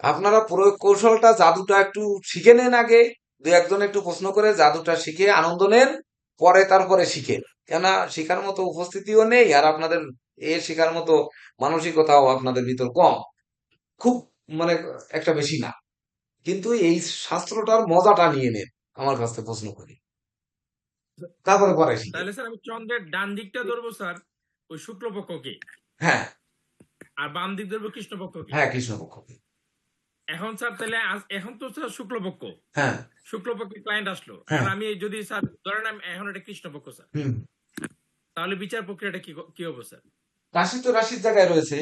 আপনারা প্রয়োগ কৌশলটা, জাদুটা একটু শিখে নেন আগে, দু একজন একটু প্রশ্ন করে জাদুটা শিখে আনন্দ নেন, পরে তারপরে শিখেন। কেন, শিখার মতো উপস্থিতিও নেই, আর আপনাদের শিখার মতো মানসিকতাও আপনাদের ভিতর কম, খুব মানে একটা বেশি না। কিন্তু এই শাস্ত্রটার মজাটা নিয়ে নেন আমার কাছ থেকে প্রশ্ন করি, তারপরে পরে শিখেন। তাহলে স্যার আমি চন্দ্রের ডান দিকটা ধরবো স্যার ওই শুক্লপক্ষকে, হ্যাঁ আর বাম দিক ধরবো কৃষ্ণপক্ষকে। হ্যাঁ, কৃষ্ণপক্ষকে। এখন স্যার তাহলে এখন তো স্যার শুক্লপক্ষ, হ্যাঁ শুক্লপক্ষে ক্লায়েন্ট আসলো, হ্যাঁ। এখন আমি যদি স্যার ধরেন আমি এখন এটা কৃষ্ণপক্ষ স্যার, হুম। তাহলে বিচার প্রক্রিয়াটা কি হবে স্যার? রাশি তো রাশির জায়গায় রয়েছে,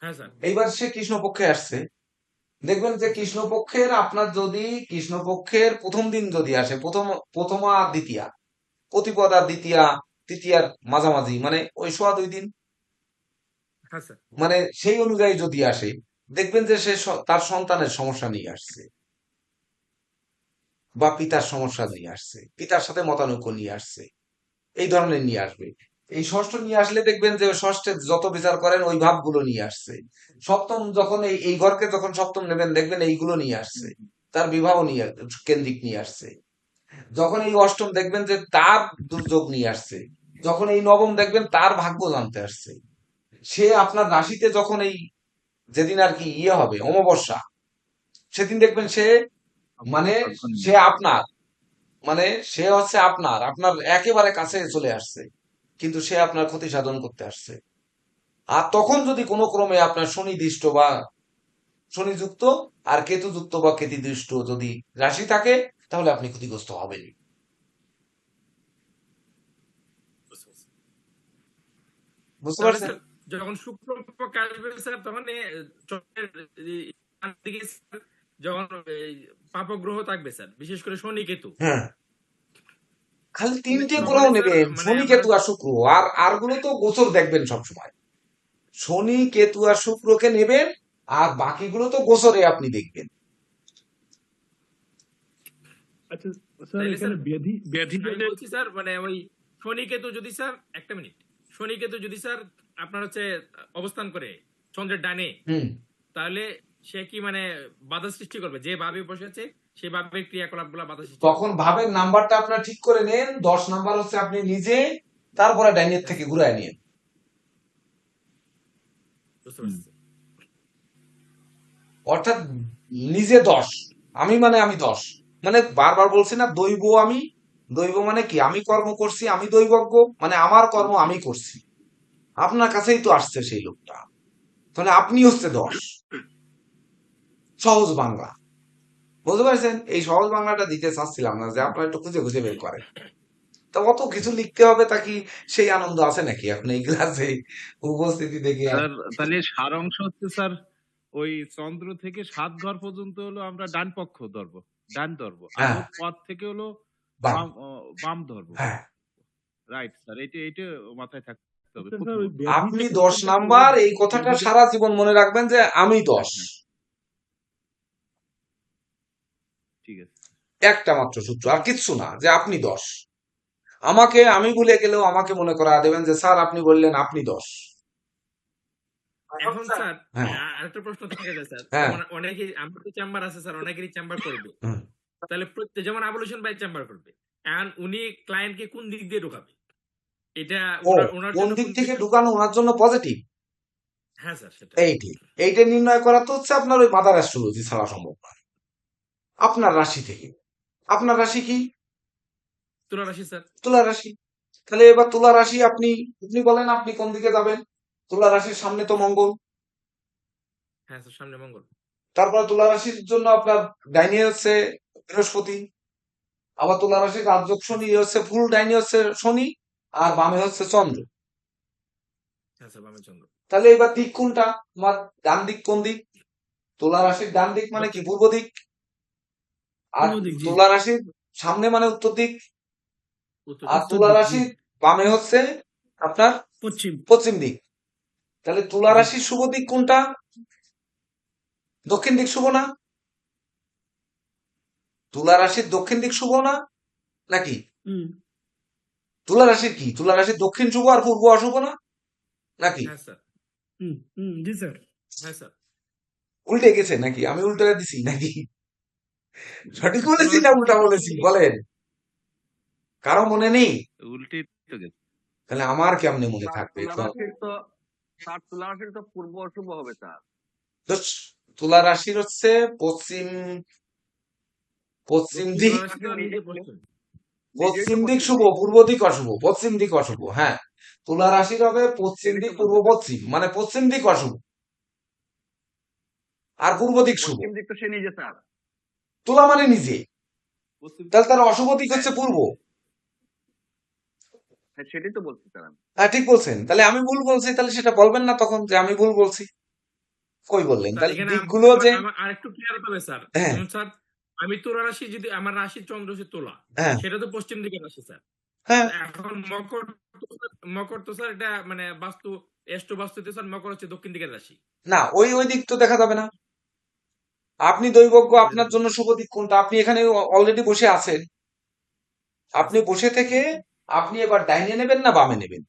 হ্যাঁ স্যার। এইবার সে কৃষ্ণপক্ষে আসছে, দেখবেন যে কৃষ্ণপক্ষের, আপনার যদি কৃষ্ণপক্ষের প্রথম দিন যদি আসে, প্রথমা আর দ্বিতীয়া, প্রতিপদ আর দ্বিতীয়া, তৃতীয়ার মাঝামাঝি, মানে ওই 2.5 দিন, হ্যাঁ স্যার। মানে সেই অনুযায়ী যদি আসে, দেখবেন যে সে তার সন্তানের সমস্যা নিয়ে আসছে, বা পিতার সমস্যা নিয়ে আসছে, পিতার সাথে মতানৈক্য নিয়ে আসছে, এই ধরনের নিয়ে আসবে। এই ষষ্ঠ নিয়ে আসলে দেখবেন যে ষষ্ঠে যত বিচার করেন ওই ভাবগুলো নিয়ে আসছে। সপ্তম যখন এই ঘরকে যখন সপ্তম নেবেন, দেখবেন এইগুলো নিয়ে আসছে, তার বিবাহ নিয়ে কেন্দ্রিক নিয়ে আসছে। যখন এই অষ্টম দেখবেন যে তার দুর্যোগ নিয়ে আসছে, যখন এই নবম দেখবেন তার ভাগ্য জানতে আসছে। সে আপনার রাশিতে যখন এই, যেদিন আর কি হবে অমাবস্যা, সেদিন দেখবেন সে, মানে সে আপনার, মানে সে হচ্ছে আপনার আপনার একেবারে কাছে চলে আসছে, কিন্তু সে আপনার ক্ষতি সাধন করতে আসছে। আর তখন যদি কোনো ক্রমে আপনার শনি দৃষ্ট বা শনিযুক্ত আর কেতুযুক্ত বা কেতুদৃষ্ট যদি রাশি থাকে, তাহলে আপনি ক্ষতিগ্রস্ত হবেনই। বুঝতে তাহলে পারছেন? স্যার যখন শুক্লপক্ষ আসবে স্যার, তখন চন্দ্রের ডান দিকে স্যার যখন পাপগ্রহ থাকবে স্যার, বিশেষ করে শনি কেতু, হ্যাঁ, খালি 3টে গ্রহ তখনই স্যার নেবেন, মানে শনি আমার কেতু আর শুক্র, আর গুলো তো গোচর দেখবেন সবসময়। শনি কেতু আর শুক্রকে নেবেন, আর বাকিগুলো তো গোচরে আপনি দেখবেন। আচ্ছা স্যার, তাইলে এখানে স্যার ব্যাধি আমি বলছি স্যার, মানে ওই শনি কেতু যদি স্যার, একটা মিনিট, শনি কেতু যদি স্যার আপনার হচ্ছে অবস্থান করে চন্দ্রের ডানে, হুম তাহলে সে কি মানে বাধা সৃষ্টি করবে? যে ভাবে বসেছে সে ভাবে ক্রিয়াকলাপ গুলা বাধা সৃষ্টি তখন করবে। ভাবের নাম্বারটা আপনার ঠিক করে নেন, 10 নাম্বার হচ্ছে আপনি নিজে, তারপরে ডাইনের থেকে ঘুরায় নিন। বুঝতে পারছি। অর্থাৎ নিজে 10, আমি মানে আমি 10, মানে বারবার বলছি না দৈব, আমি দৈব মানে কি, আমি কর্ম করছি, আমি দৈবজ্ঞ, মানে আমার কর্ম আমি করছি, আপনার কাছেই তো আসছে সেই লোকটা, তাহলে আপনি হচ্ছে 10। সহজ বাংলা, বুঝতে পারছেন? এই সহজ বাংলাটা দিতে চাচ্ছিলাম না, যে আপনারা একটু খুঁজে খুঁজে বের করেন। তা অত কিছু লিখতে হবে তা কি সেই আনন্দ আছে নাকি আপনি এই ক্লাসে উপস্থিতি দেখে? স্যার তাহলে সারাংশ হচ্ছে স্যার, ওই চন্দ্র থেকে 7 ঘর পর্যন্ত হলো আমরা ডান পক্ষ ধরবো, ডান ধরবো, হ্যাঁ, আলোর পথ থেকে হলো বাহ, বাম ধরবো। হ্যাঁ, রাইট স্যার, এটা মাথায় থাকতে হবে আচ্ছা স্যার, প্রথমত। ওই ব্যাধিটা আপনি 10 কোশ্চেনটা নাম্বার, করবেন। এই কথাটা ব্যাধিটা সারা জীবন মনে রাখবেন যে আমি 10, হ্যাঁ, ঠিক আছে। একটা মাত্র সূত্র, আর কিচ্ছু না, যে আপনি 10। আমাকে আমি ভুলে গেলেও আমাকে মনে করা দেবেন যে স্যার আপনি বললেন আপনি 10। এখন স্যার হ্যাঁ, আরেকটা প্রশ্ন থেকে যায় স্যার, হ্যাঁ, যেমন অনেকে আমার তো চেম্বার আছে স্যার, অনেকেরই চেম্বার করবে, হুম। তাহলে প্রত্যেক যেমন আবলিউশন ভাই চেম্বার করবে, এখন উনি ক্লায়েন্টকে কোন দিক দিয়ে ঢোকাবে? এটা ও, ওনার ওনার কোন জন্য দিক কোন থেকে দিকটা? ঢুকানো ওনার জন্য পজিটিভ, হ্যাঁ স্যার সেটা। এইটি, এইটা নির্ণয় করা তো হচ্ছে আপনার ওই মাদার অ্যাস্ট্রোলজি ছাড়া সম্ভব না। আপনার রাশি থেকে, আপনার রাশি কি? তুলা রাশি স্যার। তুলা রাশি। তাহলে এবার তুলা রাশি, আপনি আপনি বলেন আপনি কোন দিকে যাবেন? তুলা রাশির সামনে তো মঙ্গল, হ্যাঁ স্যার, সামনে মঙ্গল। তারপর তুলা রাশির জন্য আপনার ডাইনি হচ্ছে বৃহস্পতি, আবার তুলা রাশির রাজযোগ শনি হচ্ছে, ফুল ডাইনি হচ্ছে শনি, আর বামে হচ্ছে চন্দ্র। হ্যাঁ স্যার, বামে চন্দ্র। তাহলে এবার দিক কোনটা? আমার ডান দিক কোন দিক? তুলা রাশির ডান দিক মানে কি? পূর্ব দিক। আর পূর্ব দিক, জি। তুলা রাশির সামনে মানে উত্তর দিক। উত্তর আর দিক। উত্তর তুলা দিক, জি। রাশির বামে হচ্ছে আপনার পশ্চিম, পশ্চিম দিক। তাহলে তুলা জি। রাশির শুভ দিক কোনটা? দক্ষিণ দিক শুভ না? তুলা রাশির দক্ষিণ দিক শুভ না নাকি? হুম, তুলা রাশির কি? তুলা রাশির দক্ষিণ শুভ আর পূর্ব অশুভ না নাকি? হ্যাঁ স্যার। জি স্যার। হ্যাঁ স্যার। উল্টে গেছে নাকি? আমি উল্টে দিছি নাকি? সঠিক তুলা বলেছি না রাশি উল্টা স্যার পশ্চিম বলেছি? দিকে। বলেন, কারো মনে নেই? উল্টে তো গেছে। তাহলে আমার কেমনে মনে স্যার থাকবে? তুলা রাশির তো পূর্ব অশুভ হবে স্যার। ধুস, তুলা রাশির হচ্ছে পশ্চিম, পশ্চিম তুলা দিক, রাশি তো নিজে পশ্চিম। নিজেই তো পশ্চিম দিক পশ্চিম শুভ, দিক। পূর্ব দিক অশুভ, পশ্চিম দিক অশুভ। হ্যাঁ, তুলা রাশির হবে পশ্চিম সেটাই দিক, তো পূর্ব বলতেছেন। পশ্চিম, মানে পশ্চিম দিক অশুভ আর পূর্ব দিক শুভ। পশ্চিম দিক তো সে নিজে স্যার। তুলা মানে নিজে, পশ্চিম তাহলে তার অশুভ দিক হ্যাঁ হচ্ছে পূর্ব। হ্যাঁ, সেটাই তো বলছি স্যার আমি। হ্যাঁ, ঠিক বলছেন। তাহলে আমি ভুল বলছি, তাহলে সেটা বলবেন না তখন যে আমি ভুল বলছি? কই বললেন? স্যার তাহলে এখানে দিকগুলো আমার যে, আমার আরেকটু ক্লিয়ার হবে স্যার, হ্যাঁ, যেমন স্যার আমি তুলা রাশি, যদি আমার রাশি চন্দ্র হচ্ছে তুলা, হ্যাঁ, সেটা তো পশ্চিম দিকের রাশি স্যার। হ্যাঁ, তো এখন মকর তো স্যার এটা মানে বাস্তু, বাস্তুতে স্যার মকর হচ্ছে দক্ষিণ দিকের রাশি। না, ওই ওই দিক তো দেখা যাবে না। আপনি দৈবজ্ঞ, ওইটা আপনার তো জন্য শুভ দিক কোনটা? আপনি এখানে অলরেডি বসে আছেন, আপনি স্যার। বসে থেকে আপনি এবার ডাইনে নেবেন না বামে নেবেন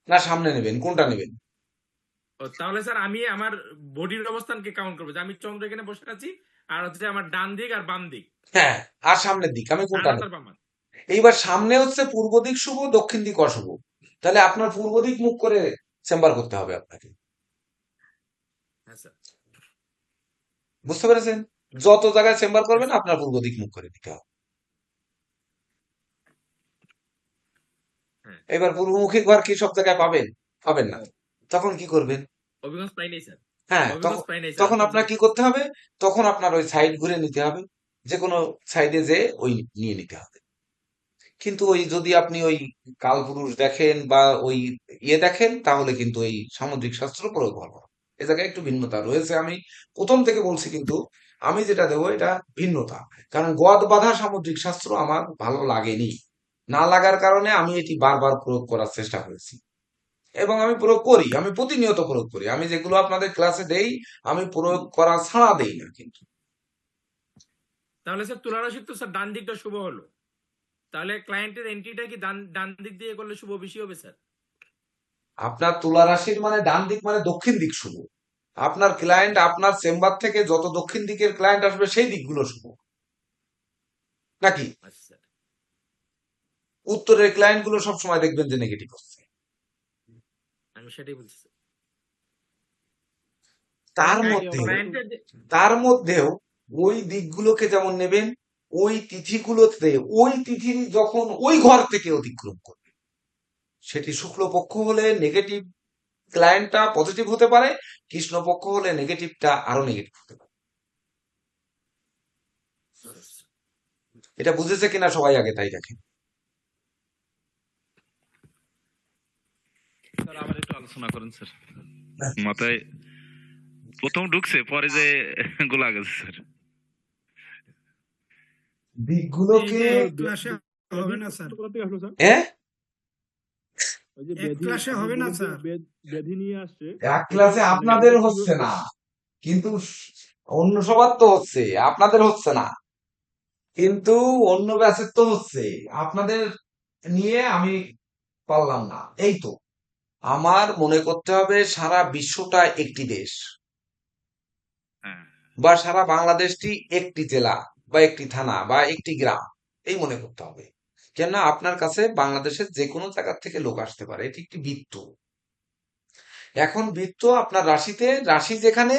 না সামনে নেবেন, কোনটা নেবেন? তাহলে স্যার আমি আমার বডির অবস্থানকে কাউন্ট করবো, যে আমি চন্দ্র এখানে বসে আছি, আর হচ্ছে আমার ডান দিক আর বাম দিক, হ্যাঁ, আর সামনের দিক আমি ডান কোনটা হাত নেব? আর বাম হাত। এইবার সামনে হচ্ছে পূর্ব দিক শুভ, দক্ষিণ দিক অশুভ। তাহলে আপনার পূর্ব দিক মুখ করে চেম্বার করতে হবে আপনাকে, হ্যাঁ স্যার। বুঝতে পেরেছেন? যত জায়গায় চেম্বার হ্যাঁ করবেন স্যার। আপনার পূর্ব দিক মুখ করে দিতে হবে। হ্যাঁ, এবার পূর্বমুখী ঘর কি সব জায়গায় পাবেন? পাবেন না। তখন কি করবেন? অভিজ্ঞতা পাই নাই স্যার, হ্যাঁ, অভিজ্ঞতা তখন পাই নাই স্যার তখন আপনার আপনার যে। কি করতে হবে? তখন আপনার ওই সাইড ঘুরে নিতে হবে, যে কোনো সাইডে যে ওই নিয়ে নিতে হবে। কিন্তু ওই যদি আপনি ওই কালপুরুষ দেখেন বা ওই ইয়ে দেখেন, তাহলে কিন্তু এই সামুদ্রিক শাস্ত্র প্রয়োগ হবে না। এ জায়গায় একটু ভিন্নতা রয়েছে, আমি প্রথম থেকে বলছি, কিন্তু আমি যেটা দেবো এটা ভিন্নতা। কারণ গদ বাঁধা সামুদ্রিক শাস্ত্র আমার ভালো লাগেনি, না লাগার কারণে আমি এটি বারবার প্রয়োগ করার চেষ্টা করেছি, এবং আমি প্রয়োগ করি, আমি প্রতিনিয়ত প্রয়োগ করি। আমি যেগুলো আপনাদের ক্লাসে দেই, আমি প্রয়োগ করা ছাড়া দেই না কিন্তু। তাহলে স্যার তুলা রাশির তো স্যার ডান দিকটা শুভ হলো, তাহলে ক্লায়েন্টের এন্ট্রিটা কি ডান ডান দিক দিয়ে করলে শুভ বেশি হবে স্যার? আপনার তুলা রাশির মানে ডান দিক মানে দক্ষিণ দিক শুভ, আপনার ক্লায়েন্ট আপনার চেম্বার থেকে যত দক্ষিণ দিকের ক্লায়েন্ট আসবে সেই দিকগুলো শুভ, নাকি? আচ্ছা স্যার। উত্তরের ক্লায়েন্টগুলো সবসময় দেখবেন যে নেগেটিভ হচ্ছে। আমি সেটাই বলছি স্যার। তার Client মধ্যেও ক্লায়েন্টের তার মধ্যেও ওই দিকগুলোকে যেমন নেবেন, ওই তিথিগুলোতে ওই তিথি যখন ওই ঘর থেকে অতিক্রম করবে, সেটি শুক্লপক্ষ হলে নেগেটিভ ক্লায়েন্টটা পজিটিভ হতে পারে, কৃষ্ণপক্ষ হলে নেগেটিভটা আরো নেগেটিভ হতে পারে। এটা বুঝেছে কিনা সবাই আগে তাই দেখেন। স্যার আবার একটু আলোচনা করেন স্যার, মাথায় প্রথম ঢুকছে পরে যে গোলা গেছে স্যার। দিকগুলোকে এক ক্লাসে হবে না স্যার, কোথা থেকে আসলো স্যার? হ্যাঁ ওই যে এক ব্যাধি ক্লাসে আপনি হবে না বললেন যে স্যার। ব্যাধি নিয়ে আসছে, এক ক্লাসে মানে আপনাদের এটা হচ্ছে না, কিন্তু অন্য সবার তো হচ্ছে, আপনাদের হচ্ছে না, কিন্তু অন্য ব্যাচের তো হচ্ছে। আপনাদের নিয়ে আমি পারলাম না, এই তো। আমার মনে করতে হবে সারা বিশ্বটা একটি দেশ, হ্যাঁ বা সারা বাংলাদেশটি একটি জেলা বা একটি থানা বা একটি গ্রাম, এই মনে করতে হবে। কেন আপনার কাছে বাংলাদেশের যে কোনো জায়গা থেকে লোক আসতে পারে, এটি একটি বৃত্ত। এখন বৃত্ত আপনার রাশিতে, রাশি যেখানে,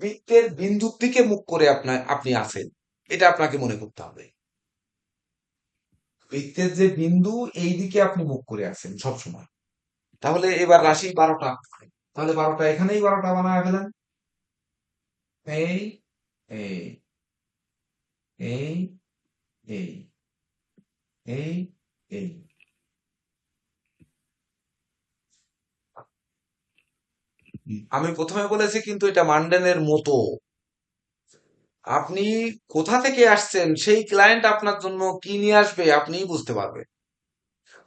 বৃত্তের বিন্দুর দিকে মুখ করে আপনি আছেন, এটা আপনাকে মনে করতে হবে। বৃত্তের যে বিন্দু, এই দিকে আপনি মুখ করে আছেন সবসময়। তাহলে এবার রাশি 12টা, তাহলে 12টা এখানেই 12টা বানায় ফেলেন। এই এই এই এই এই এই আমি প্রথমে বলেছি কিন্তু এটা মান্ডেনের মতো। আপনি কোথা থেকে আসছেন, সেই ক্লায়েন্ট আপনার জন্য কি নিয়ে আসবে আপনিই বুঝতে পারবেন।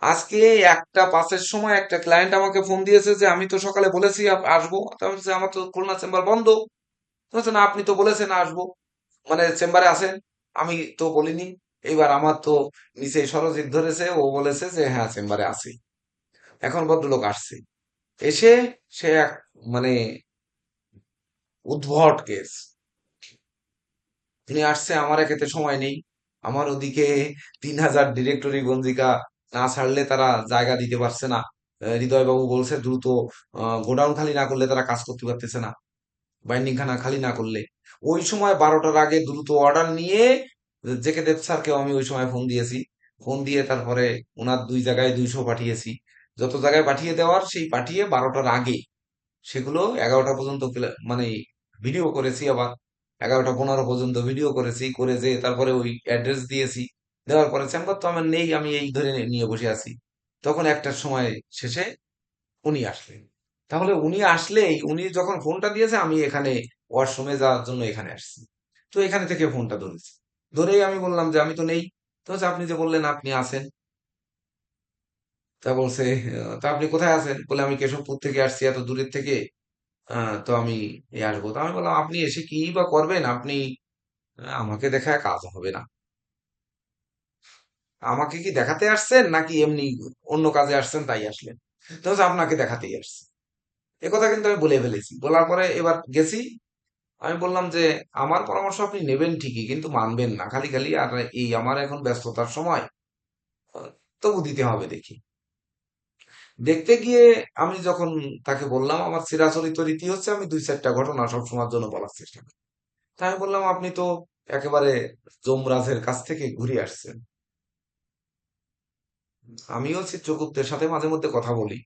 আজকে 1টা 5-এর সময় একটা ক্লায়েন্ট আমাকে ফোন দিয়েছে যে আমি তো সকালে বলেছি আসবো, তা আমি বলছি, আমার তো খুলনা চেম্বার বন্ধ। বলছে, না আপনি তো বলেছেন আসবো, মানে চেম্বারে আছেন, আমি তো বলিনি। এবার আমার তো নিচে সরজিৎ ধরেছে, ও বলেছে যে হ্যাঁ চেম্বারে আছি। এখন ভদ্রলোক আসছে, এসে সে এক মানে উদ্ভট কেস। তিনি আসছে, আমার একেতে সময় নেই, আমার ওদিকে 3000 ডিরেক্টরি গঞ্জিকা না ছাড়লে তারা জায়গা দিতে পারছে না। হৃদয় বাবু বলছে দ্রুত গোডাউন খালি না করলে তারা কাজ করতে পারতেছে না, বাইন্ডিং খানা খালি না করলে। ওই সময় 12টার আগে দ্রুত অর্ডার নিয়ে জেকে দেব স্যারকেও আমি ওই সময় ফোন দিয়েছি। ফোন দিয়ে তারপরে ওনার 2 জায়গায় 200 পাঠিয়েছি, যত জায়গায় পাঠিয়ে দেওয়ার সেই পাঠিয়ে 12টার আগে সেগুলো 11টা পর্যন্ত মানে ভিডিও করেছি, আবার 11টা 15 পর্যন্ত ভিডিও করেছি, করে যে তারপরে ওই অ্যাড্রেস দিয়েছি। দেওয়ার পরে চেম্বার তো আমার নেই, আমি এই ধরে নিয়ে বসে আছি। তখন 1টার সময় শেষে উনি আসলেন। তাহলে উনি আসলেই, উনি যখন ফোনটা দিয়েছে আমি এখানে ওয়াশরুমে যাওয়ার জন্য এখানে আসছি, তো এখানে থেকে ফোনটা ধরেছি। ধরেই আমি বললাম যে আমি তো নেই। তো বলছে, আপনি যে বললেন আপনি আছেন। তা বলছে, তা আপনি কোথায় আছেন? বলে, আমি কেশবপুর থেকে আসছি, এত দূরের থেকে। তো আমি আসবো। তো আমি বললাম, আপনি এসে কি বা করবেন? আপনি আমাকে দেখায় কাজ হবে না। আমাকে কি দেখাতে আসছেন নাকি এমনি অন্য কাজে আসছেন তাই আসলেন? তো বলছে, আপনাকে দেখাতেই আসছি। কথা কিন্তু আমি বলে ফেলেছি। বলার পরে এবার গেছি, আমি বললাম যে আমার পরামর্শ আপনি নেবেন ঠিকই, কিন্তু মানবেন না খালি খালি। আর এই আমার এখন ব্যস্ততার সময়, আহ, তবু দিতে হবে দেখি। দেখতে গিয়ে আমি যখন তাকে বললাম, আমার চিরাচরিত রীতি হচ্ছে আমি 2-4টা ঘটনা সবসময়ের জন্য বলার চেষ্টা করি। তাই আমি বললাম, আপনি তো একেবারে যমরাজের কাছ থেকে ঘুরে আসছেন। আমিও চিত্রগুপ্তের সাথে মাঝে মধ্যে কথা বলি,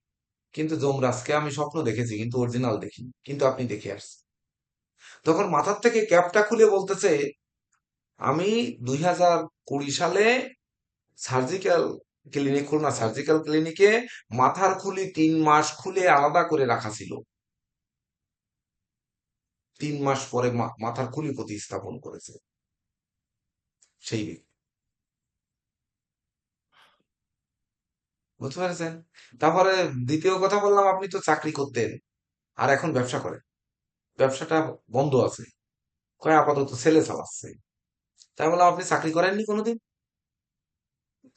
কিন্তু যমরাজকে আমি স্বপ্ন দেখেছি কিন্তু অরিজিনাল দেখিনি, কিন্তু আপনি দেখে আসছেন। তখন মাথার থেকে ক্যাপটা খুলে বলতেছে, আমি 2020 সালে সার্জিক্যাল ক্লিনিক, খুলনা সার্জিক্যাল ক্লিনিকে মাথার খুলি 3 মাস খুলে আলাদা করে রাখা ছিল। 3 মাস পরে মাথার খুলি প্রতিস্থাপন করেছে সেই ব্যক্তি। বুঝতে পেরেছেন? তারপরে দ্বিতীয় কথা বললাম, আপনি তো চাকরি করতেন আর এখন ব্যবসা করেন, ব্যবসাটা বন্ধ আছে, কয় আপাতত ছেলে চালাচ্ছে। তাই বললাম, আপনি চাকরি করেননি কোনোদিন?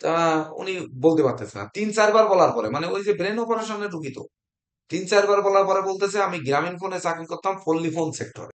তা উনি বলতে পারতেছে না। 3-4 বার বলার পরে, মানে ওই যে ব্রেন অপারেশনের রুগী তো, 3-4 বার বলার পরে বলতেছে আমি গ্রামীণ ফোনে চাকরি করতাম, পল্লী ফোন সেক্টরে।